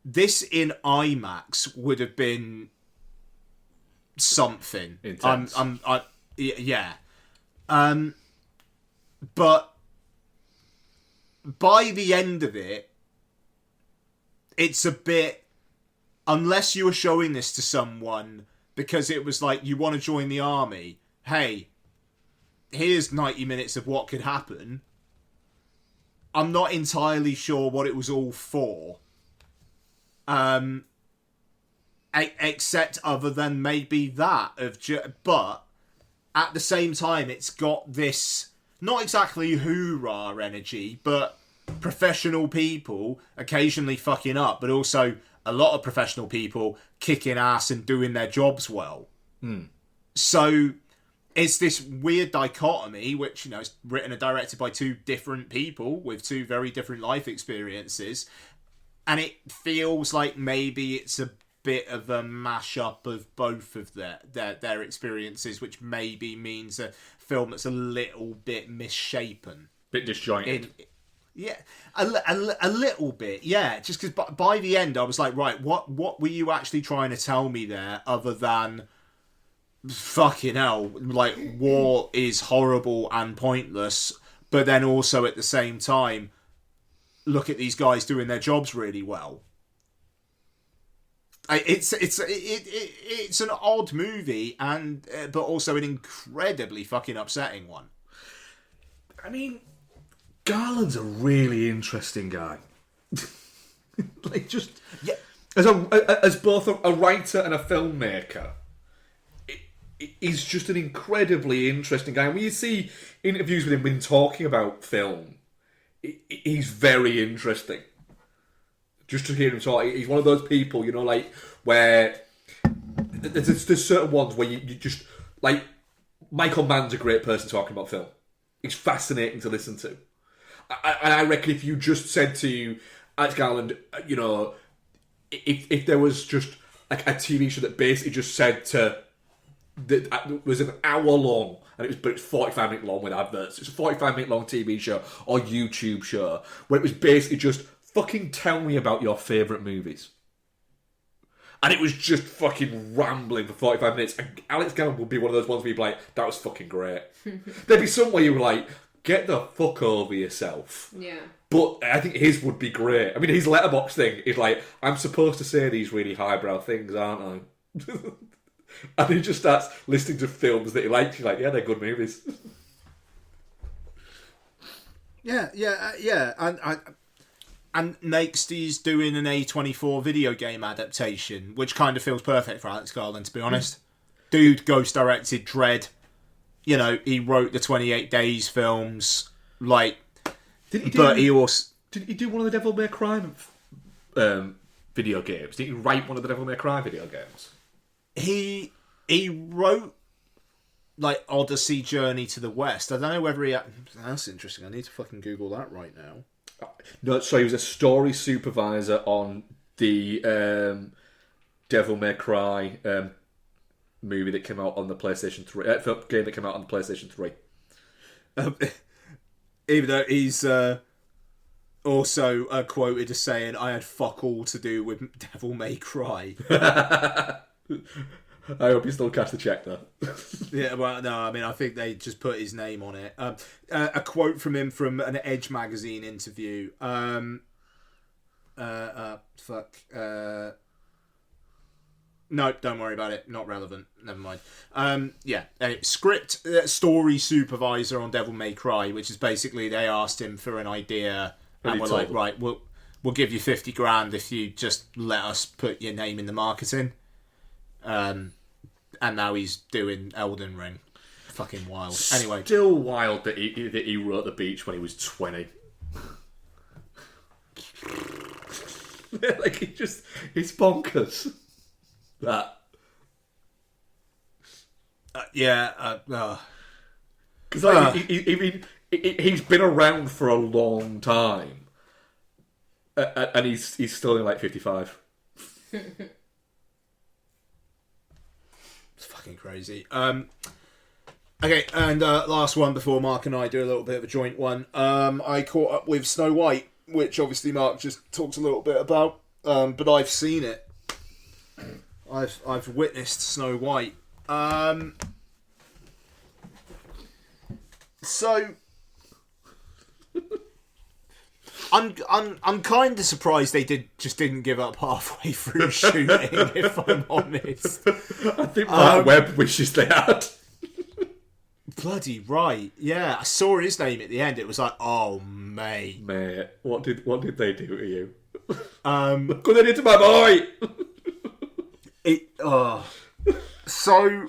this in IMAX would have been something. Intense. Yeah. But by the end of it, it's a bit, unless you were showing this to someone because it was like, you want to join the army, hey, here's 90 minutes of what could happen. I'm not entirely sure what it was all for. Except other than maybe that but at the same time, it's got this not exactly hoorah energy, but professional people occasionally fucking up, but also a lot of professional people kicking ass and doing their jobs well. So it's this weird dichotomy, which, you know, is written and directed by two different people with two very different life experiences, and it feels like maybe it's a bit of a mashup of both of their experiences, which maybe means a film that's a little bit misshapen, bit disjointed. A little bit, yeah. Just because by the end I was like, right, what were you actually trying to tell me there, other than fucking hell, like, war is horrible and pointless, but then also at the same time, look at these guys doing their jobs really well. It's an odd movie, and but also an incredibly fucking upsetting one. I mean, Garland's a really interesting guy. Like, just as both a writer and a filmmaker, he's just an incredibly interesting guy. And when you see interviews with him when talking about film, he's very interesting. Just to hear him talk, he's one of those people, you know, like, where there's certain ones where you just, like, Michael Mann's a great person talking about film. He's fascinating to listen to. And I reckon if you just said to Alex Garland, you know, if there was just like a TV show that basically just said to, that it was an hour long, but it's 45-minute long with adverts. It's a 45-minute long TV show or YouTube show where it was basically just, fucking tell me about your favourite movies. And it was just fucking rambling for 45 minutes. And Alex Garland would be one of those ones where you'd be like, that was fucking great. There'd be some where you were like, get the fuck over yourself. Yeah. But I think his would be great. I mean, his letterbox thing is like, I'm supposed to say these really highbrow things, aren't I? And he just starts listening to films that he likes. He's like, yeah, they're good movies. Yeah. And Nexty's doing an A24 video game adaptation, which kind of feels perfect for Alex Garland, to be honest. Dude ghost directed Dread. You know, he wrote the 28 Days films. Like, Didn't he do one of the Devil May Cry video games? Didn't he write one of the Devil May Cry video games? He wrote, like, Odyssey Journey to the West. I don't know whether he... That's interesting. I need to fucking Google that right now. No, so he was a story supervisor on the Devil May Cry movie that came out on the PlayStation 3. Game that came out on the PlayStation 3. Even though he's also quoted as saying, I had fuck all to do with Devil May Cry. I hope you still cash the check, though. Yeah, well, no, I mean, I think they just put his name on it. A quote from him from an Edge magazine interview. No, don't worry about it. Not relevant. Never mind. Script story supervisor on Devil May Cry, which is basically they asked him for an idea and we're like, right, we'll give you 50 grand if you just let us put your name in the marketing. And now he's doing Elden Ring. Fucking wild. Anyway, still wild that he wrote The Beach when he was 20. Like, it's bonkers. That. Because he's been around for a long time, and he's still in like 55. It's fucking crazy. Okay, and last one before Mark and I do a little bit of a joint one. I caught up with Snow White, which obviously Mark just talked a little bit about, but I've seen it. I've witnessed Snow White. So I'm kind of surprised they didn't give up halfway through shooting. If I'm honest, I think Mark Webb wishes they had. Bloody right. Yeah, I saw his name at the end. It was like, oh, mate. Mate, what did they do to you? Um, What they did to my boy? So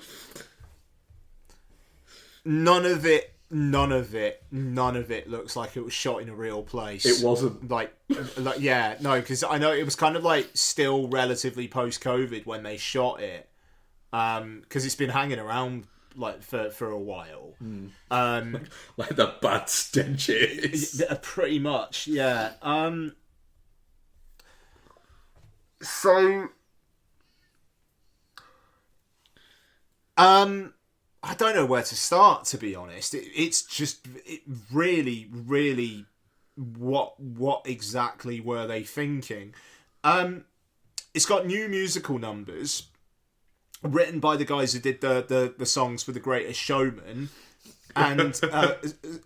none of it looks like it was shot in a real place. It wasn't. Like yeah, no, because I know it was kind of like still relatively post-COVID when they shot it, because it's been hanging around like for a while. Like the bad stenches. Pretty much, yeah. So I don't know where to start, to be honest. It's just really, really, what exactly were they thinking? It's got new musical numbers written by the guys who did the songs for The Greatest Showman, and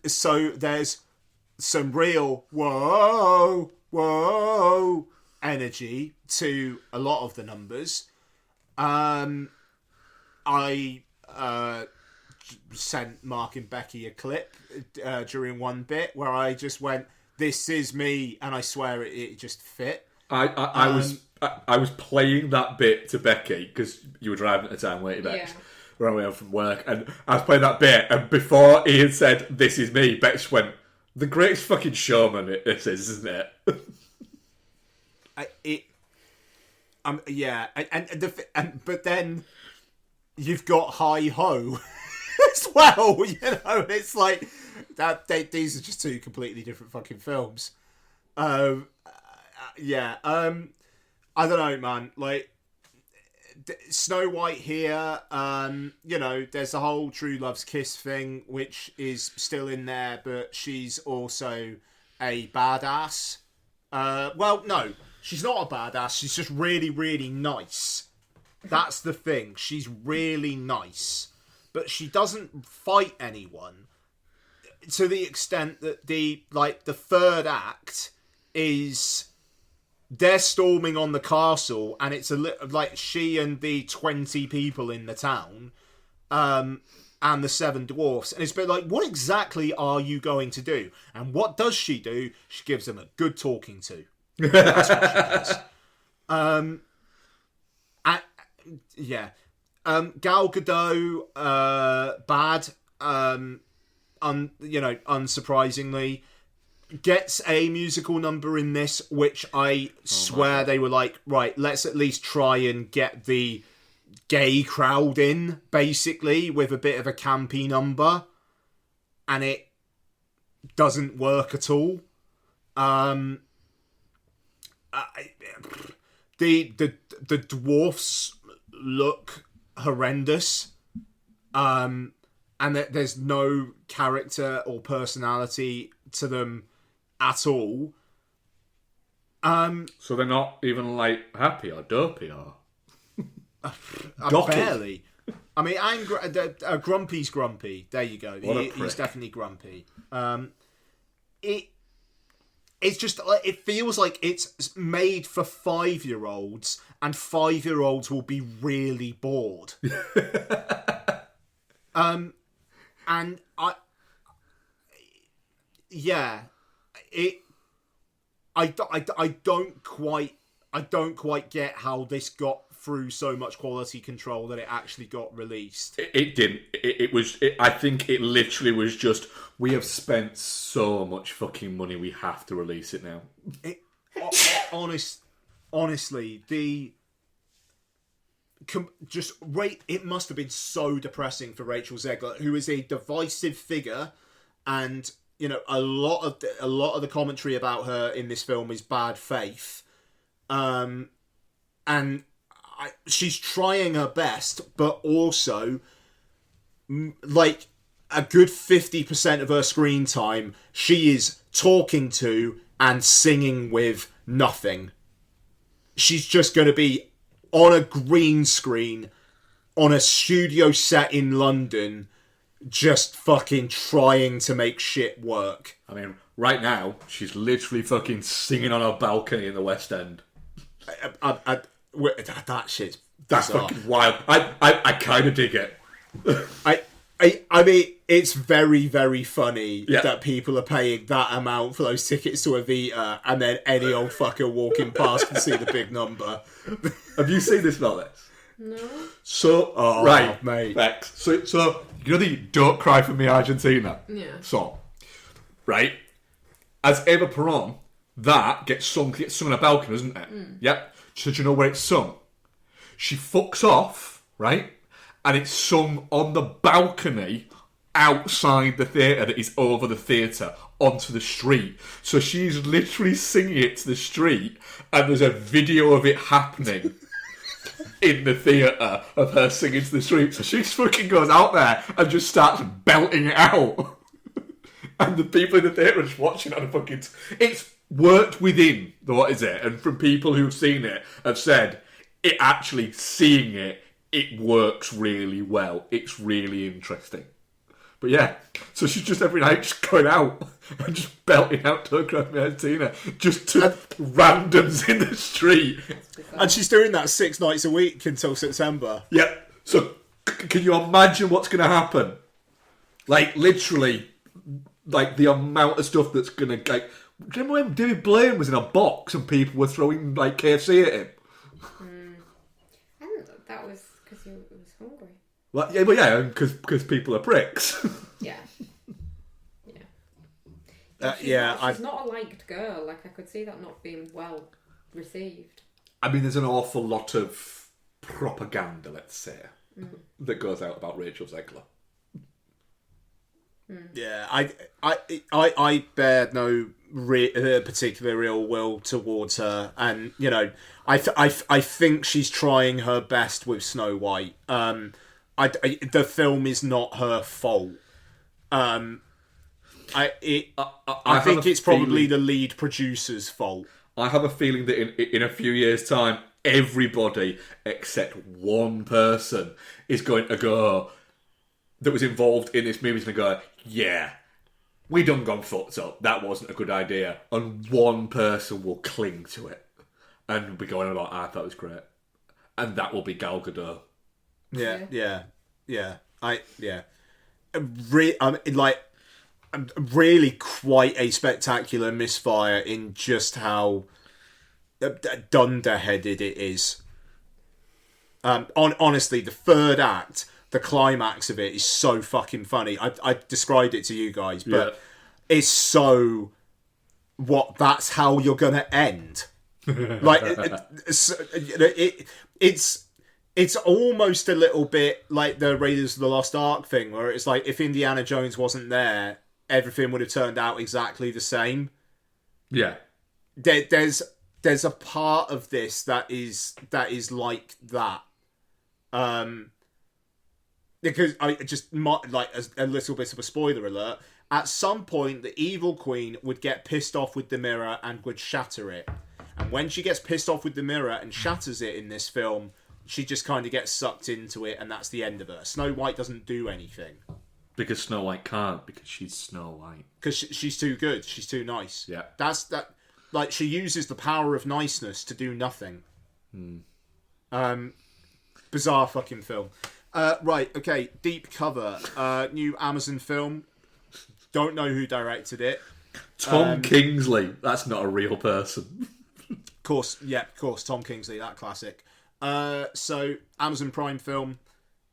so there's some real whoa energy to a lot of the numbers. I sent Mark and Becky a clip during one bit where I just went, "This is me," and I swear it just fit. I was playing that bit to Becky because you were driving at the time, weren't you, Bex? Yeah. We're on the way home from work, and I was playing that bit, and before he had said, "This is me," Bex went, "The greatest fucking showman this is, isn't it?" Yeah, but then you've got Hi Ho as well. You know, it's like that. These are just two completely different fucking films. Yeah. I don't know, man. Like Snow White here. You know, there's the whole True Love's Kiss thing, which is still in there, but she's also a badass. Well, no, she's not a badass. She's just really, really nice. That's the thing. She's really nice, but she doesn't fight anyone to the extent that the third act is they're storming on the castle, and it's like she and the 20 people in the town, and the 7 dwarfs, and it's been like, what exactly are you going to do? And what does she do? She gives them a good talking to. That's what she does. Yeah. Gal Gadot, bad. Unsurprisingly, gets a musical number in this, which I swear they were like, right, let's at least try and get the gay crowd in, basically, with a bit of a campy number, and it doesn't work at all. The dwarfs look horrendous, and there's no character or personality to them at all. So they're not even like happy or dopey or barely. I mean, Grumpy's grumpy. There you go. He's definitely grumpy. It's just, it feels like it's made for 5-year-olds, and 5-year-olds will be really bored. And I don't quite get how this got through so much quality control that it actually got released. It didn't. I think it literally was just, we have spent so much fucking money, we have to release it now. Honestly, it must have been so depressing for Rachel Zegler, who is a divisive figure, and you know, a lot of the commentary about her in this film is bad faith, and she's trying her best, but also, like, a good 50% of her screen time, she is talking to and singing with nothing. She's just going to be on a green screen, on a studio set in London, just fucking trying to make shit work. I mean, right now, she's literally fucking singing on a balcony in the West End. That shit's That's bizarre. fucking wild. I kind of dig it. I mean, it's very, very funny Yeah. that people are paying that amount for those tickets to Evita, and then any old fucker walking past can see the big number. Have you seen this, Alex? No. So, right, mate. Bex. So, you know the "Don't Cry for Me, Argentina" song, right? As Eva Peron, that gets sung on a balcony, doesn't it? Yep. So do you know where it's sung? She fucks off, right? And it's sung on the balcony outside the theatre that is over the theatre onto the street. So she's literally singing it to the street, and there's a video of it happening in the theatre of her singing to the street. So she just fucking goes out there and just starts belting it out. And the people in the theatre are just watching on a fucking... It's worked within the what is it? And from people who've seen it have said, it actually, seeing it, it works really well. It's really interesting. But yeah, so she's just every night just going out and just belting out to Argentina just to randoms in the street. And she's doing that 6 nights a week until September. Yeah. So can you imagine what's going to happen? Like literally, like the amount of stuff that's going to like. Do you remember when David Blaine was in a box and people were throwing like KFC at him? I think that was because he was hungry. Well, yeah, but yeah, because people are pricks. Yeah. Yeah. She's not a liked girl. Like I could see that not being well received. I mean, there's an awful lot of propaganda, let's say, that goes out about Rachel Zegler. Yeah, I bear no particular ill will towards her, and you know, I think she's trying her best with Snow White. The film is not her fault. I think it's probably the lead producer's fault. I have a feeling that in a few years' time, everybody except one person is going to go that was involved in this movie is going to go, yeah, we done gone fucked up. That wasn't a good idea. And one person will cling to it and be going like, I thought it was great. And that will be Gal Gadot. Yeah. Really quite a spectacular misfire in just how dunderheaded it is. Honestly, the third act, the climax of it is so fucking funny. I described it to you guys, but it's so... That's how you're going to end. Like, it's almost a little bit like the Raiders of the Lost Ark thing, where it's like, if Indiana Jones wasn't there, everything would have turned out exactly the same. Yeah. There's a part of this that is like that. Because I just like a little bit of a spoiler alert. At some point, the evil queen would get pissed off with the mirror and would shatter it. And when she gets pissed off with the mirror and shatters it in this film, she just kind of gets sucked into it, and that's the end of her. Snow White doesn't do anything. Because Snow White can't, because she's Snow White. Because she's too good. She's too nice. Yeah. That's that. Like, she uses the power of niceness to do nothing. Bizarre fucking film. Right, okay. Deep Cover. New Amazon film. Don't know who directed it. Tom Kingsley. That's not a real person. Of course, Tom Kingsley, that classic. So, Amazon Prime film.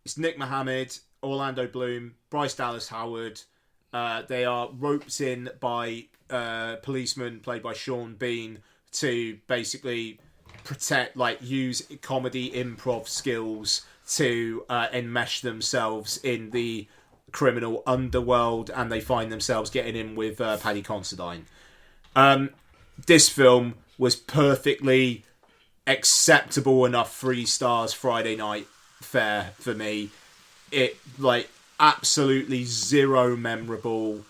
It's Nick Mohammed, Orlando Bloom, Bryce Dallas Howard. They are roped in by policemen played by Sean Bean to basically use comedy improv skills to enmesh themselves in the criminal underworld, and they find themselves getting in with Paddy Considine. This film was perfectly acceptable enough 3 stars Friday night fare for me. It absolutely zero memorable,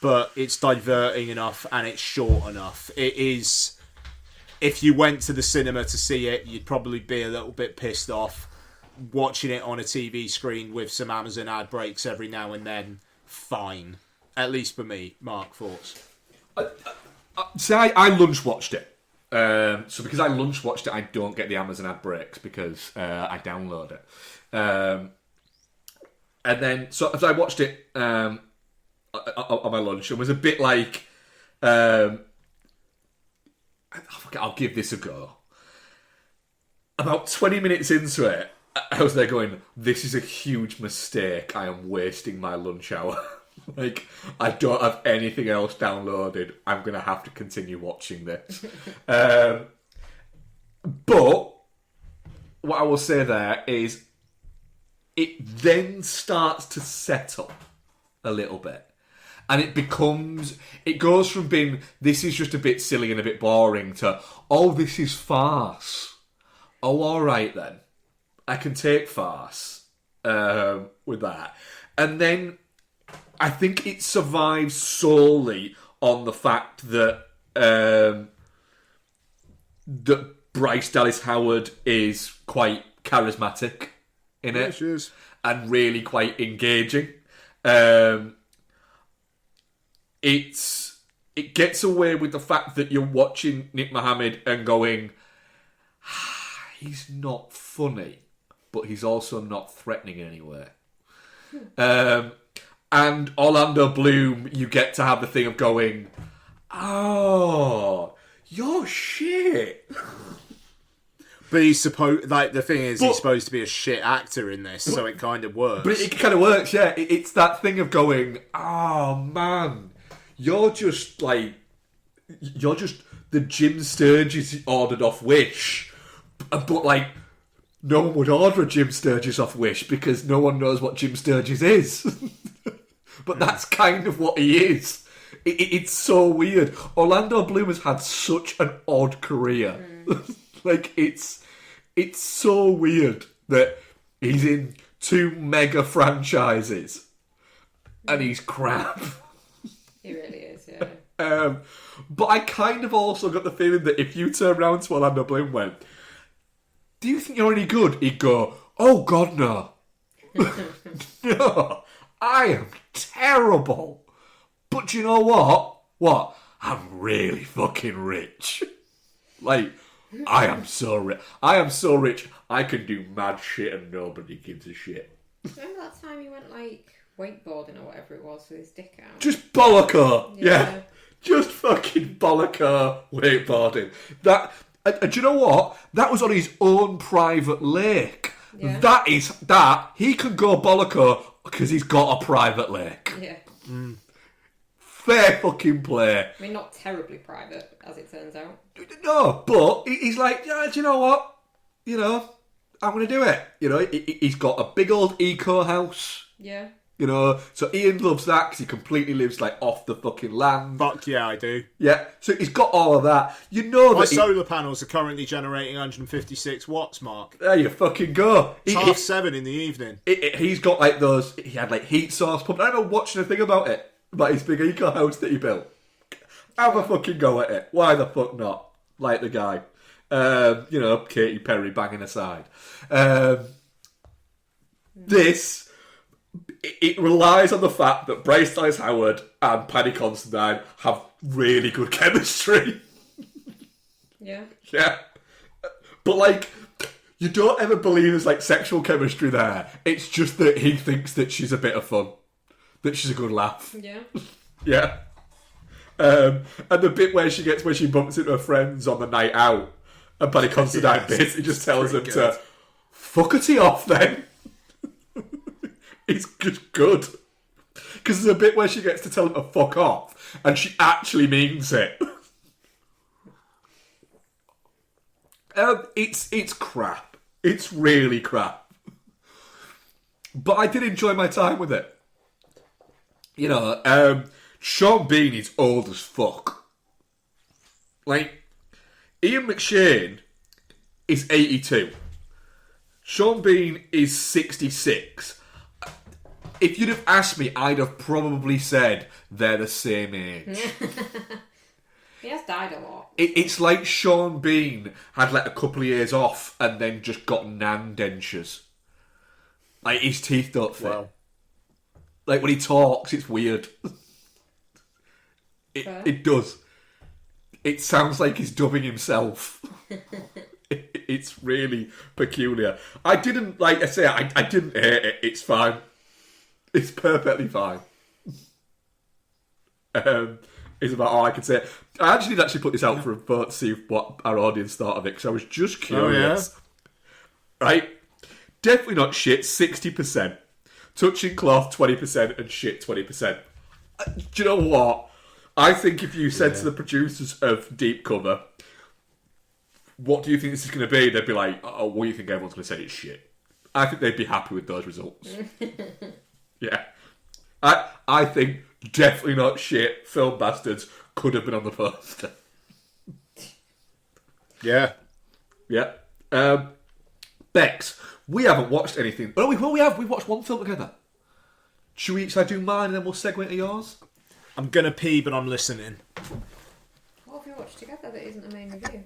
but it's diverting enough and it's short enough. It is, if you went to the cinema to see it, you'd probably be a little bit pissed off. Watching it on a TV screen with some Amazon ad breaks every now and then, fine. At least for me. Mark, thoughts? I lunch watched it. So because I lunch watched it, I don't get the Amazon ad breaks because I download it. And then, so I watched it on my lunch and was a bit like, I'll give this a go. About 20 minutes into it, I was there going, this is a huge mistake. I am wasting my lunch hour. Like, I don't have anything else downloaded. I'm going to have to continue watching this. But what I will say there is it then starts to settle a little bit. And it goes from being, this is just a bit silly and a bit boring to, oh, this is farce. Oh, all right then. I can take farce with that. And then I think it survives solely on the fact that that Bryce Dallas Howard is quite charismatic in it. Yeah, she is. And really quite engaging. It gets away with the fact that you're watching Nick Mohammed and going, he's not funny, but he's also not threatening in any way. And Orlando Bloom, you get to have the thing of going, oh, you're shit. But he's supposed, like, the thing is, he's supposed to be a shit actor in this, so it kind of works. But it kind of works, yeah. It's that thing of going, oh man, you're just the Jim Sturgis ordered off Wish, but like, no one would order a Jim Sturgis off Wish because no one knows what Jim Sturgis is. But that's kind of what he is. It's so weird. Orlando Bloom has had such an odd career. Like, it's so weird that he's in 2 mega franchises and he's crap. He really is, yeah. But I kind of also got the feeling that if you turn around to Orlando Bloom and went, do you think you're any good? He'd go, oh God, no. No, I am terrible. But you know what? What? I'm really fucking rich. Like, I am so rich. I am so rich, I can do mad shit and nobody gives a shit. Remember that time he went, like, wakeboarding or whatever it was with his dick out? Just bollocker. Yeah. Just fucking bollocker wakeboarding. That... do you know what? That was on his own private lake. Yeah. That he can go bollocker because he's got a private lake. Yeah. Fair fucking play. I mean, not terribly private, as it turns out. No, but he's like, yeah, do you know what? You know, I'm going to do it. You know, he's got a big old eco house. Yeah. You know, so Ian loves that because he completely lives like off the fucking land. Fuck yeah, I do. Yeah, so he's got all of that. You know that My solar panels are currently generating 156 watts, Mark. There you fucking go. It's 7:30 in the evening. He's got like those. He had like heat source pump. I remember watching a thing about it, about his big eco house that he built. Have a fucking go at it. Why the fuck not? Like the guy. You know, Katy Perry banging aside. This. It relies on the fact that Bryce Dallas Howard and Paddy Considine have really good chemistry. Yeah. Yeah. But, like, you don't ever believe there's, like, sexual chemistry there. It's just that he thinks that she's a bit of fun. That she's a good laugh. Yeah. Yeah. And the bit where she bumps into her friends on the night out, and Paddy Considine basically just tells them to fuck her tea off then. It's just good. Because there's a bit where she gets to tell him to fuck off, and she actually means it. It's crap. It's really crap. But I did enjoy my time with it. You know, Sean Bean is old as fuck. Like, Ian McShane is 82. Sean Bean is 66. If you'd have asked me, I'd have probably said they're the same age. He has died a lot. It's like Sean Bean had like a couple of years off and then just got nan dentures. Like, his teeth don't fit. Wow. Like, when he talks, it's weird. It does. It sounds like he's dubbing himself. It's really peculiar. I didn't, like I say, I didn't hate it. It's fine. It's perfectly fine. Is about all I can say. I actually did put this out for a vote to see what our audience thought of it, because I was just curious. Right? Definitely not shit, 60%. Touching cloth, 20%, and shit, 20%. Do you know what? I think if you said to the producers of Deep Cover, what do you think this is going to be? They'd be like, oh, what do you think everyone's going to say it's shit? I think they'd be happy with those results. Yeah. I think definitely not shit. Film Bastards could have been on the poster. Yeah. Yeah. Bex, we haven't watched anything. Oh, we have. We watched one film together. Should I do mine and then we'll segue into yours? I'm gonna pee, but I'm listening. What have you watched together that isn't the main review?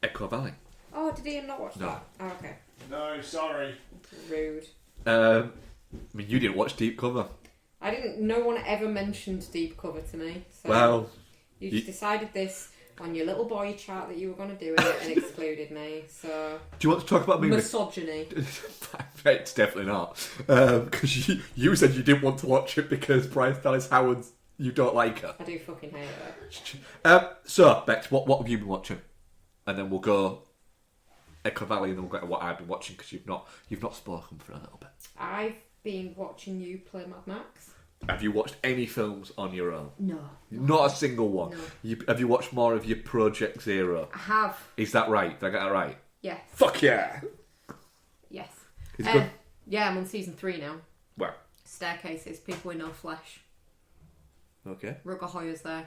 Echo Valley. Oh, did Ian not watch No. that? Oh, okay. No, sorry. Rude. I mean, you didn't watch Deep Cover. I didn't. No one ever mentioned Deep Cover to me. So Well, you just decided this on your little boy chat that you were going to do it and excluded me. So do you want to talk about me? misogyny. It's definitely not. Because you said you didn't want to watch it because Bryce Dallas Howard, you don't like her. I do fucking hate her. So, Bex, what have you been watching? And then we'll go Echo Valley, and then we'll get to what I've been watching, because you've not spoken for a little bit. I've been watching you play Mad Max. Have you watched any films on your own? No. Not a single one. No. Have you watched more of your Project Zero? I have. Is that right? Did I get that right? Yes. Fuck yeah! Yes. Is it good? Yeah, I'm on season 3 now. Well, Staircases, People with No Flesh. okay. Rutger Hauer's there.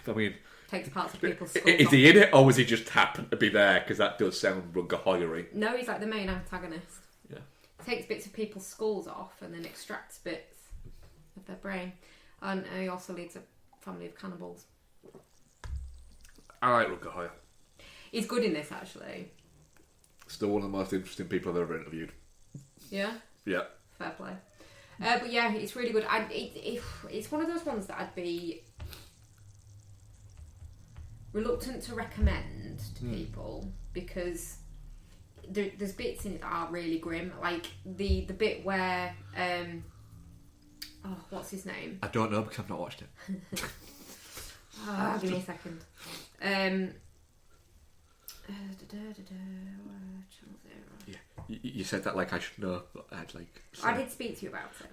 I mean, Takes parts of people's skulls is off. he in it, or was he just happened to be there? Because that does sound Rutger Hauer-y. No, he's like the main antagonist. Yeah. Takes bits of people's skulls off and then extracts bits of their brain. And he also leads a family of cannibals. I like Rutger Hauer. He's good in this, actually. Still one of the most interesting people I've ever interviewed. Yeah? Yeah. Fair play. But yeah, it's really good. It's one of those ones that I'd be reluctant to recommend to people because there's bits in it that are really grim. Like the bit where... what's his name? I don't know because I've not watched it. Give me a second. Yeah. You said that like I should know, but I'd like... I did speak to you about it.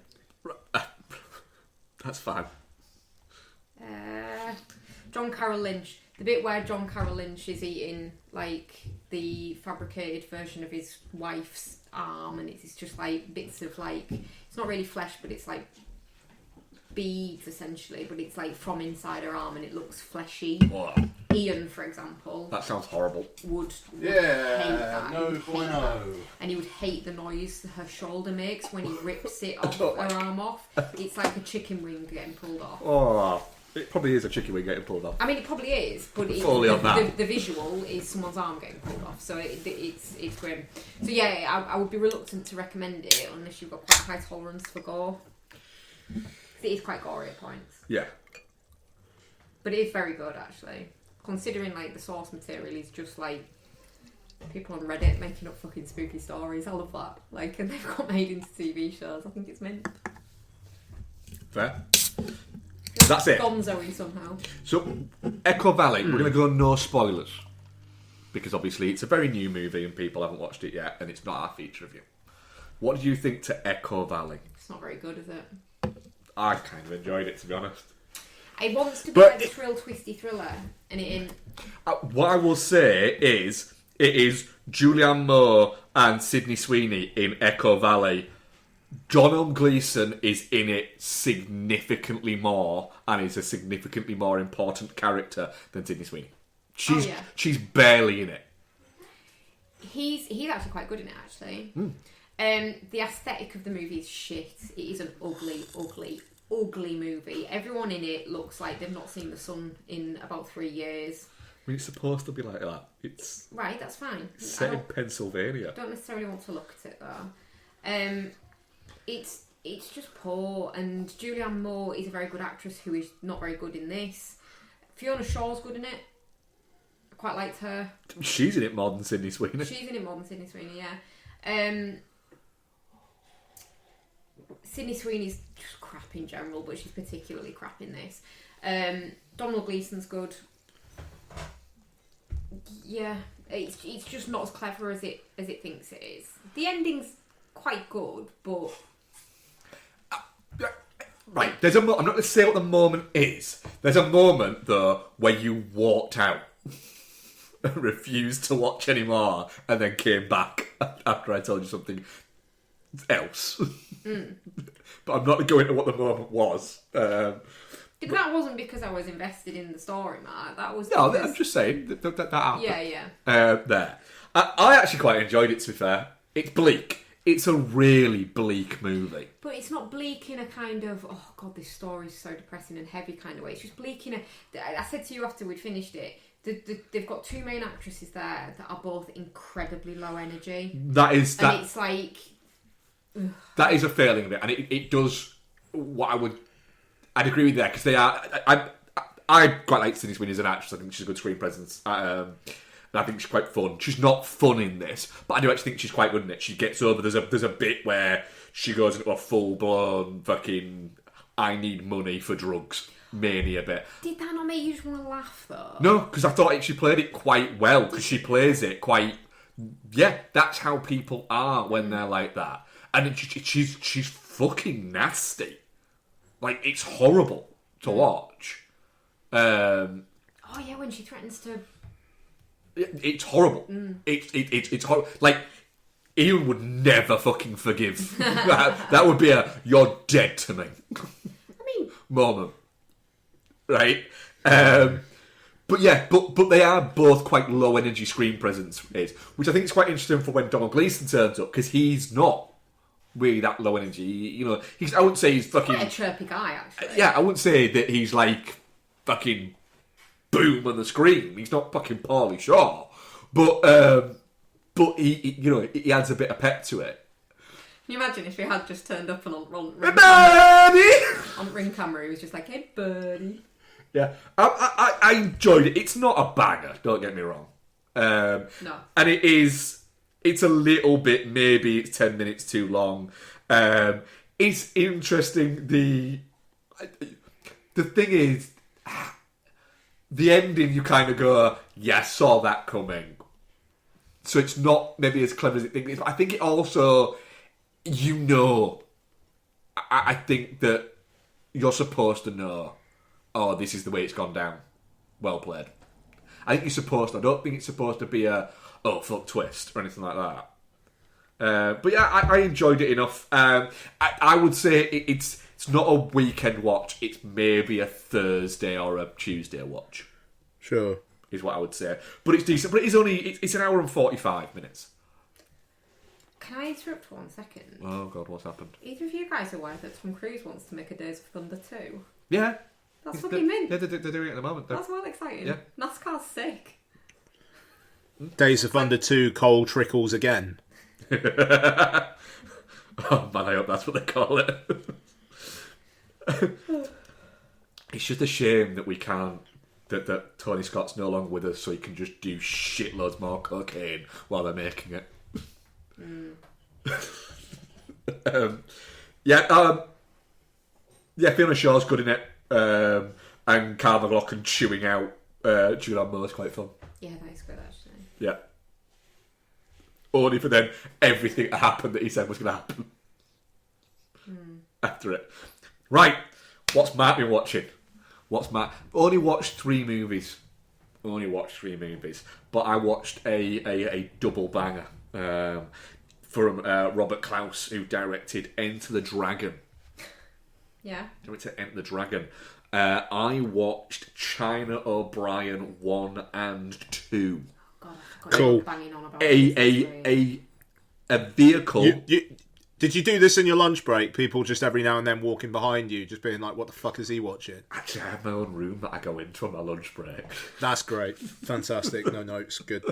That's fine. John Carroll Lynch. The bit where John Carroll Lynch is eating like the fabricated version of his wife's arm, and it's just like bits of like, it's not really flesh, but it's like beads essentially, but it's like from inside her arm and it looks fleshy. Wow. Ian, for example, That sounds horrible. would hate that. no He would hate bueno. that. And he would hate the noise her shoulder makes when he rips it off her arm off. It's like a chicken wing getting pulled off. Oh, it probably is a chicken wing getting pulled off. I mean, it probably is, but Fully on that. the visual is someone's arm getting pulled off, so it's grim. So yeah, I would be reluctant to recommend it unless you've got quite a high tolerance for gore. It is quite gory at points, Yeah. but it is very good actually. Considering like the source material is just like people on Reddit making up fucking spooky stories. I love that. Like, and they've got made into TV shows. I think it's mint. Fair. That's it. Gonzo-y somehow. So, Echo Valley, we're going to go no spoilers. Because obviously it's a very new movie and people haven't watched it yet, and it's not our feature review. What did you think to Echo Valley? It's not very good, is it? I kind of enjoyed it, to be honest. It wants to be But like this real twisty thriller, and it ain't. What I will say is, it is Julianne Moore and Sydney Sweeney in Echo Valley. John Gleeson is in it significantly more, and is a significantly more important character than Sydney Sweeney. She's barely in it. He's actually quite good in it, actually. The aesthetic of the movie is shit. It is an ugly, ugly, ugly movie. Everyone in it looks like they've not seen the sun in about 3 years. I mean, it's supposed to be like that. It's Right, that's fine. set in Pennsylvania. Don't necessarily want to look at it though. It's just poor, and Julianne Moore is a very good actress who is not very good in this. Fiona Shaw's good in it. I quite liked her. She's in it more than Sydney Sweeney. She's in it more than Sydney Sweeney, yeah. Sydney Sweeney's just crap in general, but she's particularly crap in this. Donald Gleason's good. Yeah, it's just not as clever as it thinks it is. The ending's quite good, but right. I'm not going to say what the moment is. There's a moment though where you walked out, refused to watch anymore, and then came back after I told you something else. But I'm not going into what the moment was. That wasn't because I was invested in the story, Mark. That was No, because... I'm just saying that happened. Yeah. There. I actually quite enjoyed it, to be fair. It's bleak. It's a really bleak movie. But it's not bleak in a kind of, oh God, this story's so depressing and heavy kind of way. It's just bleak in a... I said to you after we'd finished it, they've got two main actresses there that are both incredibly low energy. And it's like... That is a failing of it, and it does what I'd agree with there, because they are... I quite like Sydney Sweeney as an actress. I think she's a good screen presence. And I think she's quite fun. She's not fun in this, but I do actually think she's quite good in it. She gets over... There's a bit where she goes into a full-blown fucking I need money for drugs mania bit. Did that not make you just want to laugh, though? No, because I thought she played it quite well, because she plays it quite... Yeah, that's how people are when they're like that. And she's fucking nasty. Like, it's horrible to watch. Oh yeah, when she threatens to... It's horrible. It's horrible. Like, Ian would never fucking forgive. that would be a "you're dead to me" moment, right? But yeah, but they are both quite low energy screen presences, which I think is quite interesting for when Donald Gleason turns up, because he's not really that low energy. You know, I wouldn't say he's fucking... Quite a chirpy guy, actually. Yeah, I wouldn't say that he's like fucking boom on the screen. He's not fucking Pauly Shaw, but he adds a bit of pep to it. Can you imagine if he had just turned up and on ring camera, he was just like, "Hey, buddy." Yeah, I enjoyed it. It's not a banger, don't get me wrong. No. And it's a little bit, maybe it's 10 minutes too long. It's interesting. The thing is, the ending, you kind of go, yeah, saw that coming. So it's not maybe as clever as it thinks. But I think it also, I think that you're supposed to know, oh, this is the way it's gone down. Well played. I think you're supposed to. I don't think it's supposed to be a, oh, fuck twist or anything like that. But yeah, I enjoyed it enough. I would say it's not a weekend watch. It's maybe a Thursday or a Tuesday watch. Sure. Is what I would say. But it's decent. But it's an hour and 45 minutes. Can I interrupt for 1 second? Oh, God, what's happened? Either of you guys aware that Tom Cruise wants to make a Days of Thunder 2? Yeah. That's fucking mint. Yeah, they're doing it at the moment. That's well exciting. Yeah. NASCAR's sick. Days of Thunder 2, Coal Trickles Again. Oh, man, I hope that's what they call it. It's just a shame that we can't... That Tony Scott's no longer with us, so he can just do shitloads more cocaine while they're making it. Fiona Shaw's good in it, and Carl McLaughlin chewing out Julianne Moore's quite fun. Yeah, that is good, actually. Yeah. Only for then everything to happen that he said was going to happen after it. Right, what's Matt been watching? Only watched 3 movies. But I watched a double banger from Robert Klaus, who directed Enter the Dragon. Yeah. Directed Enter the Dragon. I watched China O'Brien 1 and 2. God, I forgot Cool. banging on about A vehicle. Did you do this in your lunch break? People just every now and then walking behind you, just being like, what the fuck is he watching? Actually, I have my own room that I go into on my lunch break. That's great. Fantastic. No notes. Good.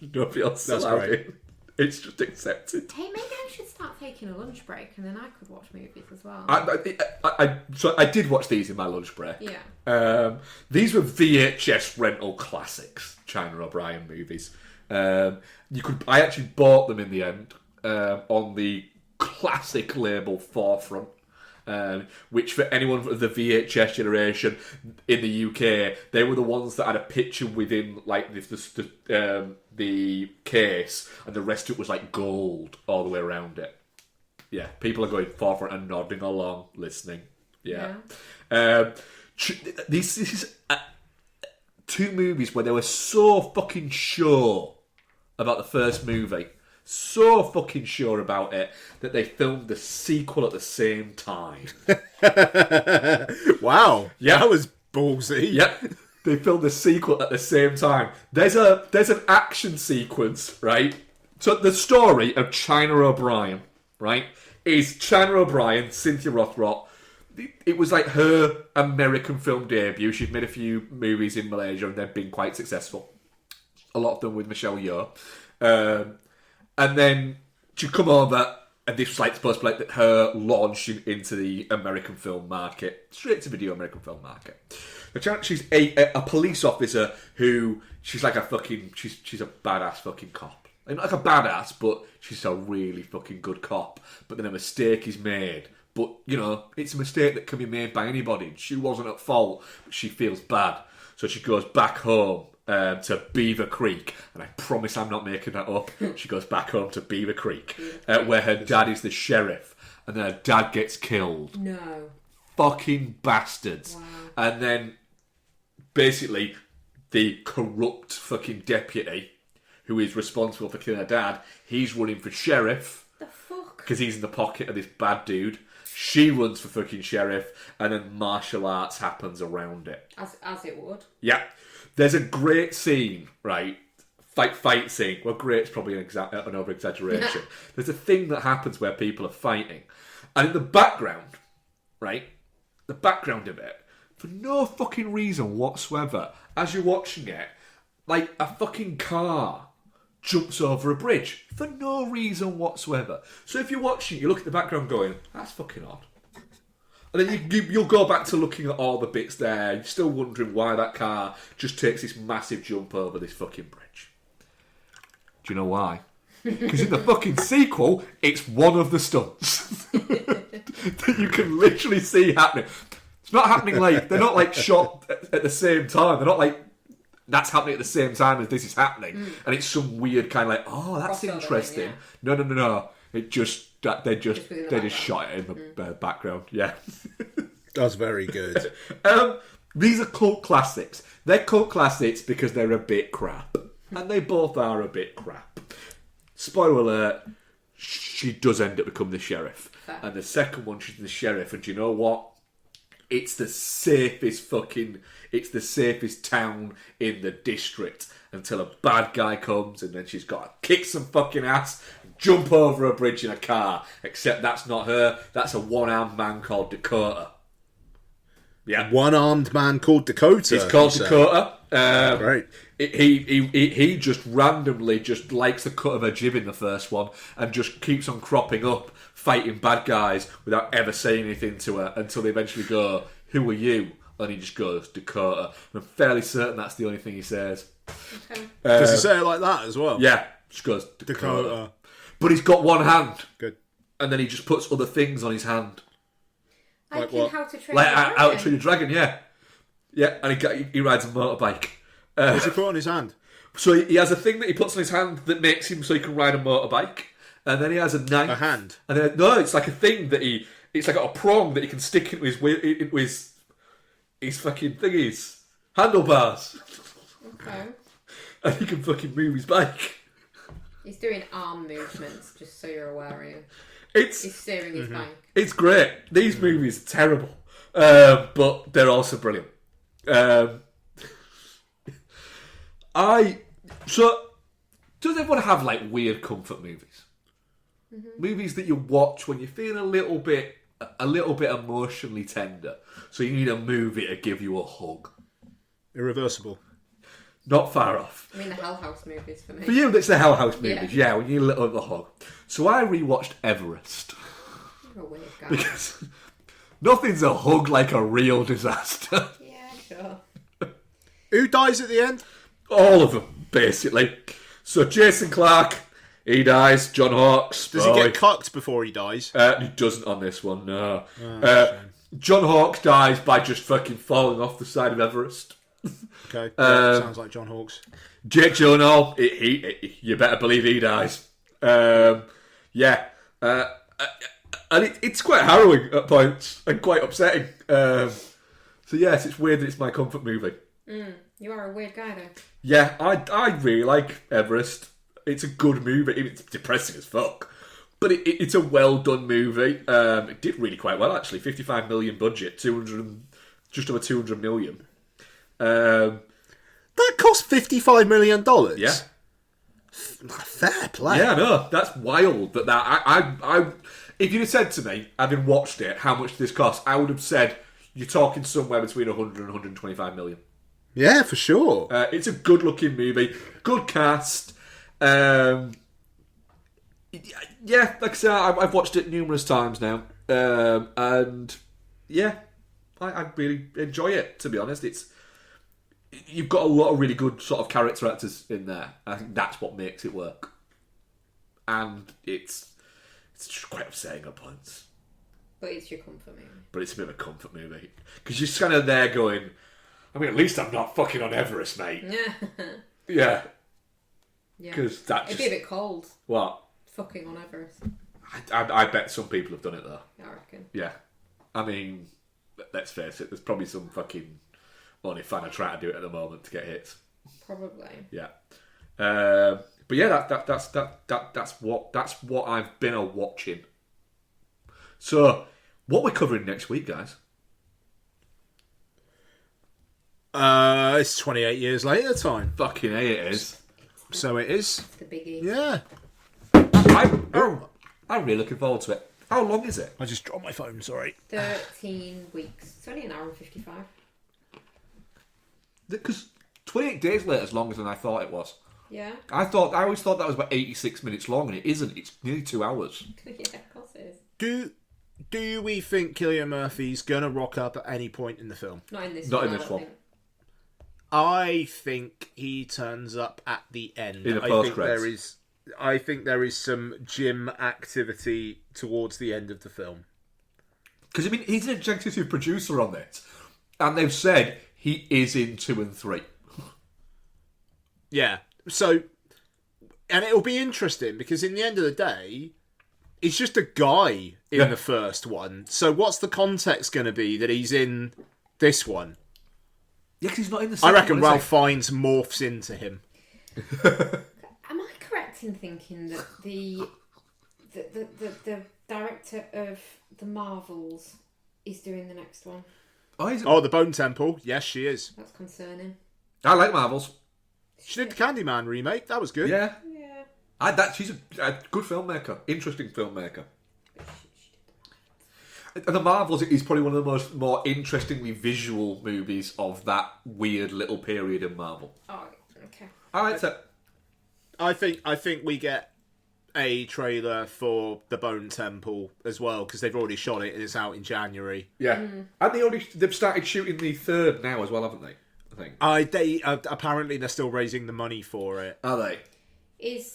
Nobody else That's allowed great. it. It's just accepted. Hey, maybe I should start taking a lunch break and then I could watch movies as well. So I did watch these in my lunch break. Yeah. These were VHS rental classics, China O'Brien movies. I actually bought them in the end, on the classic label Forefront. Which for anyone of the VHS generation in the UK, they were the ones that had a picture within like the case, and the rest of it was like gold all the way around it. Yeah, people are going Forefront and nodding along, listening. Yeah. This is two movies where they were so fucking sure about the first movie. So fucking sure about it that they filmed the sequel at the same time. Wow. Yeah. That was ballsy. Yep. They filmed the sequel at the same time. There's an action sequence, right? So the story of China O'Brien, right, is China O'Brien, Cynthia Rothrock. It was like her American film debut. She'd made a few movies in Malaysia and they'd been quite successful. A lot of them with Michelle Yeoh. And then she'd come over, and this was like supposed to be like her launching into the American film market, straight to video American film market. She's a police officer who she's like she's a badass fucking cop. Like, not like a badass, but she's a really fucking good cop. But then a mistake is made. But you know, it's a mistake that can be made by anybody. She wasn't at fault, but she feels bad, so she goes back home. To Beaver Creek, and I promise I'm not making that up. She goes back home to Beaver Creek, where her dad is the sheriff, and then her dad gets killed. No. Fucking bastards. Wow. And then, basically, the corrupt fucking deputy, who is responsible for killing her dad, he's running for sheriff. The fuck? Because he's in the pocket of this bad dude. She runs for fucking sheriff, and then martial arts happens around it. As it would. Yeah. There's a great scene, right? Fight scene. Well, great's probably an over-exaggeration. There's a thing that happens where people are fighting. And in the background, right? The background of it, for no fucking reason whatsoever, as you're watching it, like a fucking car jumps over a bridge. For no reason whatsoever. So if you're watching it, you look at the background going, that's fucking odd. And then you'll go back to looking at all the bits there. You're still wondering why that car just takes this massive jump over this fucking bridge. Do you know why? Because in the fucking sequel, it's one of the stunts that you can literally see happening. It's not happening like... They're not like shot at the same time. They're not like... That's happening at the same time as this is happening. And it's some weird kind of like, oh, that's Crossover interesting. thing, yeah. No. It just... They just background. shot it in the background. Yeah. That's very good. These are cult classics. They're cult classics because they're a bit crap. And they both are a bit crap. Spoiler alert, she does end up becoming the sheriff. Fair. And the second one, she's the sheriff. And do you know what? It's the safest town in the district until a bad guy comes, and then she's got to kick some fucking ass, jump over a bridge in a car. Except that's not her. That's a one-armed man called Dakota. Yeah, One-armed man called Dakota. he's called Dakota. Right. He just randomly just likes the cut of her jib in the first one and just keeps on cropping up, fighting bad guys without ever saying anything to her until they eventually go, "Who are you?" And he just goes, "Dakota." And I'm fairly certain that's the only thing he says. Okay. Does he say it like that as well? Yeah, just goes, Dakota. Dakota. But he's got one hand, Good. and then he just puts other things on his hand. Like what? in How to Train Like Your Dragon. How to Train Your Dragon, yeah. Yeah, and he rides a motorbike. What's he put on his hand? So he has a thing that he puts on his hand that makes him so he can ride a motorbike. And then he has a knife. A hand? And then, no, it's like a thing that it's like a prong that he can stick into his fucking thingies. Handlebars. Okay. And he can fucking move his bike. He's doing arm movements, just so you're aware. Ian. It's He's steering his bike. It's great. These movies are terrible. But they're also brilliant. Does everyone have like weird comfort movies? Mm-hmm. Movies that you watch when you're feeling a little bit emotionally tender. So you need a movie to give you a hug. Irreversible. Not far off. I mean, the Hell House movies for me. For you, that's the Hell House movies. Yeah, when you need a little bit of a hug. So I rewatched Everest. You're a weird guy. Because nothing's a hug like a real disaster. Yeah, sure. Who dies at the end? All of them, basically. So Jason Clarke, He dies. John Hawkes. Does he get cucked before he dies? He doesn't on this one, no. John Hawkes dies by just fucking falling off the side of Everest. Okay, sounds like John Hawkes. Jake Gyllenhaal, you better believe he dies. And it's quite harrowing at points and quite upsetting. So yes, it's weird that it's my comfort movie. You are a weird guy, though. Yeah, I really like Everest. It's a good movie. It's depressing as fuck, but it's a well done movie. It did really quite well actually. 55 million budget, just over 200 million. That cost $55 million. Yeah, fair play. yeah, no, that's wild. That I if you'd have said to me, having watched it, how much this cost, I would have said you're talking somewhere between 100 and 125 million. Yeah, for sure. It's a good looking movie, good cast. Yeah, like I said, I've watched it numerous times now, and yeah, I really enjoy it. To be honest, you've got a lot of really good sort of character actors in there. I think that's what makes it work, and it's just quite upsetting at points. But it's your comfort movie. But it's a bit of a comfort movie because you're just kind of there going, I mean, at least I'm not fucking on Everest, mate. Yeah. Yeah. Because that it'd be a bit cold. What? Fucking on Everest. I bet some people have done it though. I reckon. Yeah. I mean, let's face it. There's probably some fucking only fan are trying to do it at the moment to get hits. Probably. Yeah. But yeah, that's what I've been a watching. So, what we're covering next week, guys? It's 28 years later time. Fucking A, it is. So it is. The biggie. Yeah. I'm really looking forward to it. How long is it? I just dropped my phone, sorry. 13 weeks. It's only an hour and 55. Because 28 days later is longer than I thought it was. Yeah. I always thought that was about 86 minutes long, and it isn't. It's nearly 2 hours. Yeah, of course it is. Do we think Cillian Murphy's gonna rock up at any point in the film? Not in this Not one. in this one. I think he turns up at the end. In the post-credits. I think there is some gym activity towards the end of the film. Because, I mean, he's an executive producer on this, and they've said he is in 2 and 3. Yeah. So, and it'll be interesting because in the end of the day, he's just a guy in the first one. So what's the context going to be that he's in this one? Yeah, because he's not in the second I reckon one, Ralph Fiennes morphs into him. Am I correct in thinking that the director of the Marvels is doing the next one? Oh, the Bone Temple. Yes, she is. That's concerning. I like Marvels. She did the Candyman remake. That was good. Yeah. Yeah. She's a good filmmaker. Interesting filmmaker. And the Marvels is probably one of the more interestingly visual movies of that weird little period in Marvel. Oh, okay. I like that. I think we get a trailer for the Bone Temple as well because they've already shot it and it's out in January. Yeah, and they've started shooting the third now as well, haven't they? I think. They apparently they're still raising the money for it. Are they? Is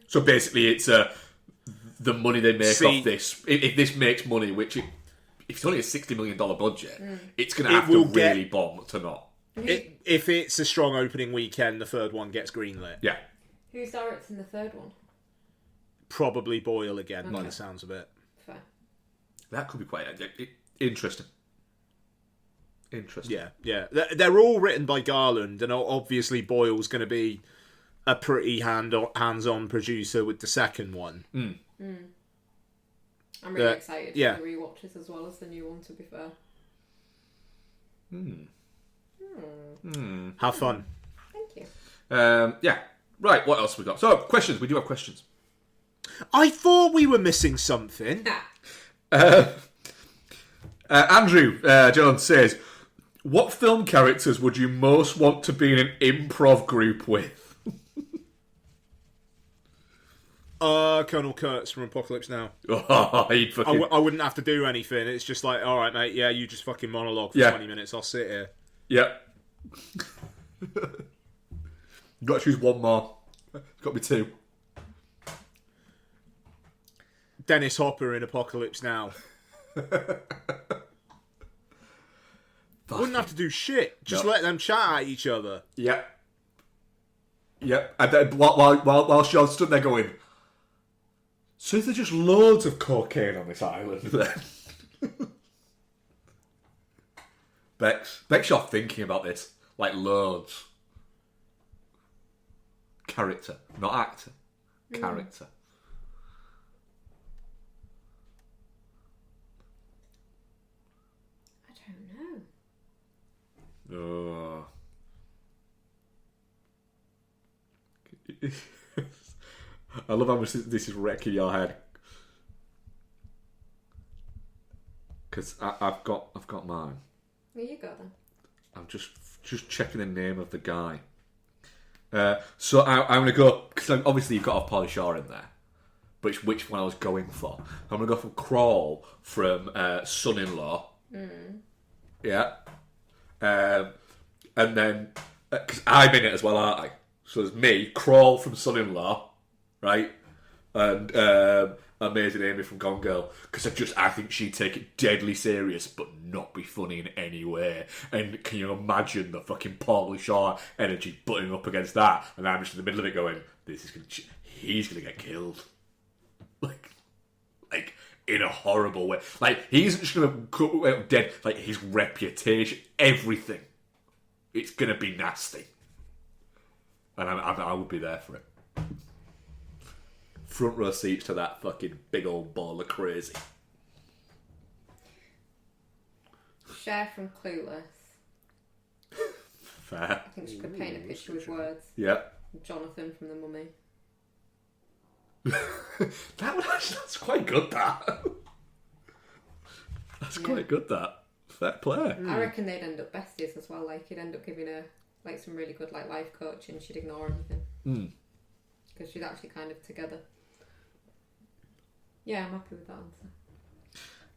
So basically, it's the money they make off this. If this makes money, which if it's only a $60 million budget, it's going to have to really bomb to not. If it's a strong opening weekend, the third one gets greenlit. Yeah. who's directing the third one? Probably Boyle again, by the sounds of it. Fair. That could be quite interesting. Interesting. Yeah. They're all written by Garland, and obviously Boyle's going to be a pretty hands-on producer with the second one. I'm really excited for the rewatches as well as the new one, to be fair. Have fun. Thank you. Yeah. Right, what else have we got? So, questions. We do have questions. I thought we were missing something. Andrew Jones says, what film characters would you most want to be in an improv group with? Colonel Kurtz from Apocalypse Now. Oh, he'd fucking... I wouldn't have to do anything. It's just like, all right, mate, yeah, you just fucking monologue for 20 minutes. I'll sit here. Yeah. You've got to choose one more. It's got to be two. Dennis Hopper in Apocalypse Now. Wouldn't have to do shit. Just let them chat at each other. Yep. Yep. And then while Sean stood there going, so is there just loads of cocaine on this island then? Beck's you're thinking about this. Like loads. Character. Not actor. Character. I don't know. Oh. I love how much this is wrecking your head. Because I've got mine. There you go then. I'm just checking the name of the guy. So I'm going to go, because obviously you've got a Pauly Shore in there, but which one I was going for. I'm going to go for Crawl from Son-in-Law. Yeah. And then, because I'm in it as well, aren't I? So there's me, Crawl from Son-in-Law, right? And Amazing Amy from Gone Girl, because I think she'd take it deadly serious but not be funny in any way. And can you imagine the fucking Pauly Shore energy butting up against that? And I'm just in the middle of it going, he's gonna get killed, like in a horrible way. Like he's just gonna go out dead. Like his reputation, everything, it's gonna be nasty. And I would be there for it. Front row seats to that fucking big old ball of crazy. Cher from Clueless. Fair. I think she could paint a picture with words. Yeah. Jonathan from The Mummy. That's quite good, that. That's quite good, that. Fair play. I reckon they'd end up besties as well. Like, he'd end up giving her like some really good like life coaching. She'd ignore everything. Because she's actually kind of together. Yeah, I'm happy with that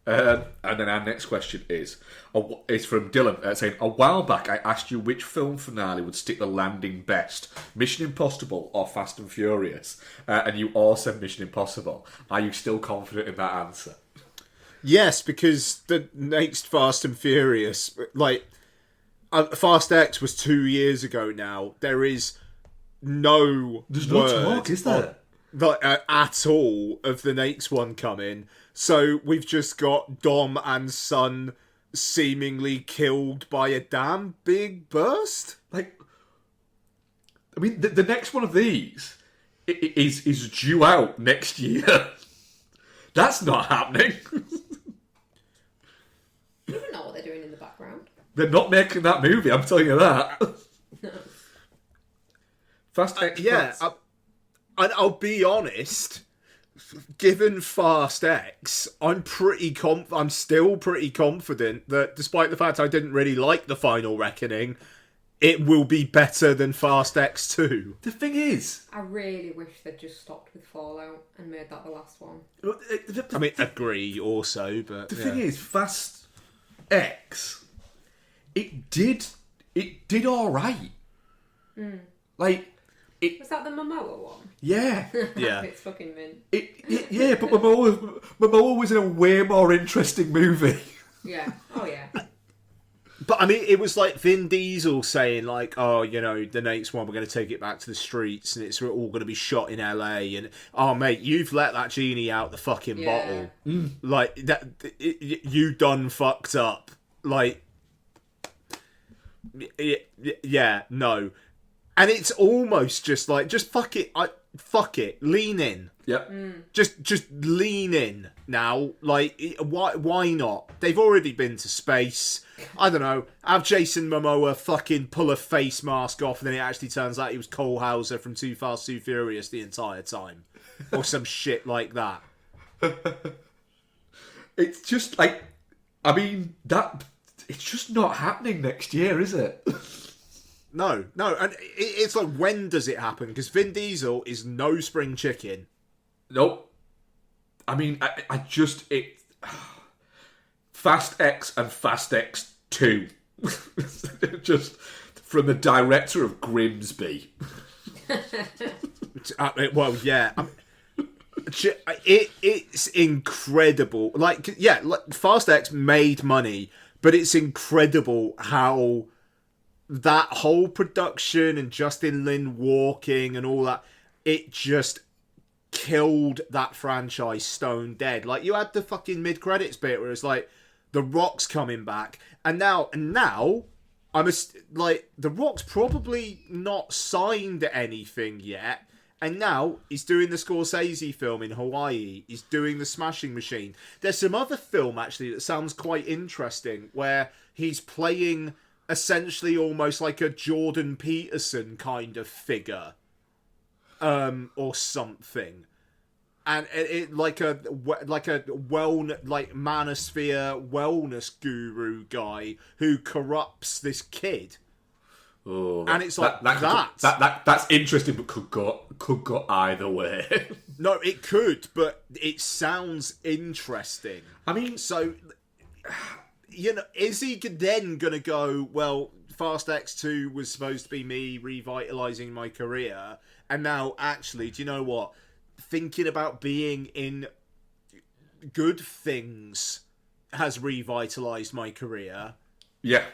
answer. And then our next question is from Dylan saying, a while back I asked you which film finale would stick the landing best, Mission Impossible or Fast and Furious, and you all said Mission Impossible. Are you still confident in that answer? Yes, because the next Fast and Furious, like Fast X was 2 years ago now. There is there's no talk, is there? At all of the next one coming. So we've just got Dom and Son seemingly killed by a damn big burst. Like, I mean, the next one of these is due out next year. That's not happening. You don't know what they're doing in the background. They're not making that movie, I'm telling you that. Fast X. And I'll be honest, given Fast X, I'm still pretty confident that despite the fact I didn't really like The Final Reckoning, it will be better than Fast X 2. The thing is, I really wish they'd just stopped with Fallout and made that the last one. I mean, agree also, but the thing is, Fast X, it did all right. Like. Was that the Momoa one? Yeah. Yeah. It's fucking mint. Yeah, but Momoa was in a way more interesting movie. Yeah. Oh, yeah. But I mean, it was like Vin Diesel saying, like, "Oh, you know, the next one we're going to take it back to the streets, and it's all going to be shot in LA." And oh, mate, you've let that genie out the fucking bottle. Like that, you done fucked up. Like, yeah, no. And it's almost just like, just fuck it, fuck it, lean in. Yep. Just lean in now. Like, why not? They've already been to space. I don't know. Have Jason Momoa fucking pull a face mask off, and then it actually turns out he was Cole Hauser from Too Fast, Too Furious the entire time, or some shit like that. It's just like, I mean, it's just not happening next year, is it? No, and it's like, when does it happen? Because Vin Diesel is no spring chicken. Nope. I mean, Fast X and Fast X 2. Just from the director of Grimsby. Well, yeah. it's incredible. Like, yeah, Fast X made money, but it's incredible how that whole production and Justin Lin walking and all that, it just killed that franchise stone dead. Like, you had the fucking mid-credits bit where it's like, The Rock's coming back, and now The Rock's probably not signed anything yet, and now he's doing the Scorsese film in Hawaii. He's doing the Smashing Machine. There's some other film actually that sounds quite interesting where he's playing essentially almost like a Jordan Peterson kind of figure, or something. And it like a manosphere wellness guru guy who corrupts this kid. Oh, and it's like that's interesting, but could go either way. No, it could, but it sounds interesting. I mean, so is he then gonna go, well, Fast X2 was supposed to be me revitalizing my career, and now actually, do you know what? Thinking about being in good things has revitalized my career. Yeah.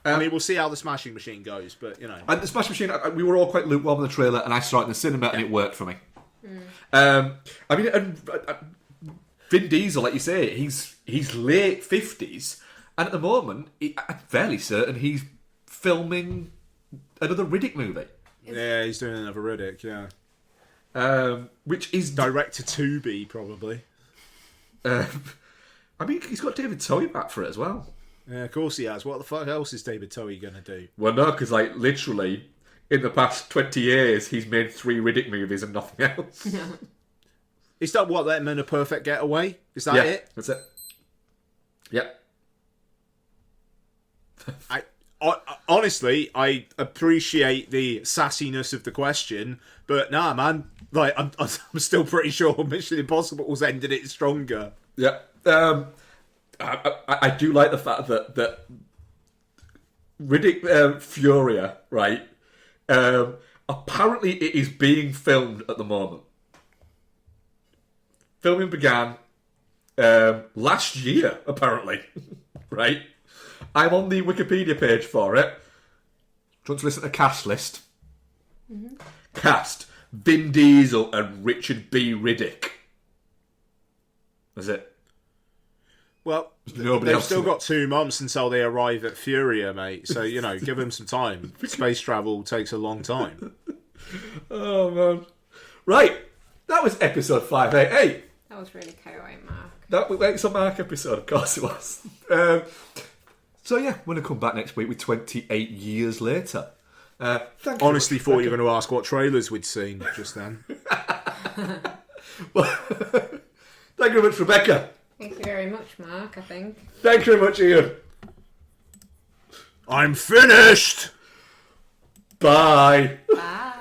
I mean, we'll see how the Smashing Machine goes, but, you know. And the Smashing Machine, we were all quite lukewarm in the trailer, and I saw it in the cinema, and it worked for me. I mean, and Vin Diesel, like you say, he's late 50s, and at the moment, I'm fairly certain he's filming another Riddick movie. Yeah, he's doing another Riddick, yeah. Which is direct-to-be, probably. I mean, he's got David Towie back for it as well. Yeah, of course he has. What the fuck else is David Towie going to do? Well, no, because, like, literally, in the past 20 years, he's made 3 Riddick movies and nothing else. Is that what that meant? A Perfect Getaway? Is that it? That's it. Yep. Honestly, I appreciate the sassiness of the question, but nah, man. Like, I'm still pretty sure Mission Impossible's ended it stronger. Yeah. I do like the fact that Riddick Furia, right? Apparently, it is being filmed at the moment. Filming began last year, apparently. Right? I'm on the Wikipedia page for it. Do you want to listen to the cast list? Mm-hmm. Cast: Vin Diesel and Richard B. Riddick. That's it. Well, they've still got 2 months until they arrive at Furia, mate. So, you know, give them some time. Space travel takes a long time. Oh, man. Right. That was episode 588. That was really chaotic, Mark. It's a Mark episode, of course it was. So, yeah, we're going to come back next week with 28 years later. Honestly thought you were going to ask what trailers we'd seen just then. Well, thank you very much, Rebecca. Thank you very much, Mark, I think. Thank you very much, Ian. I'm finished! Bye. Bye.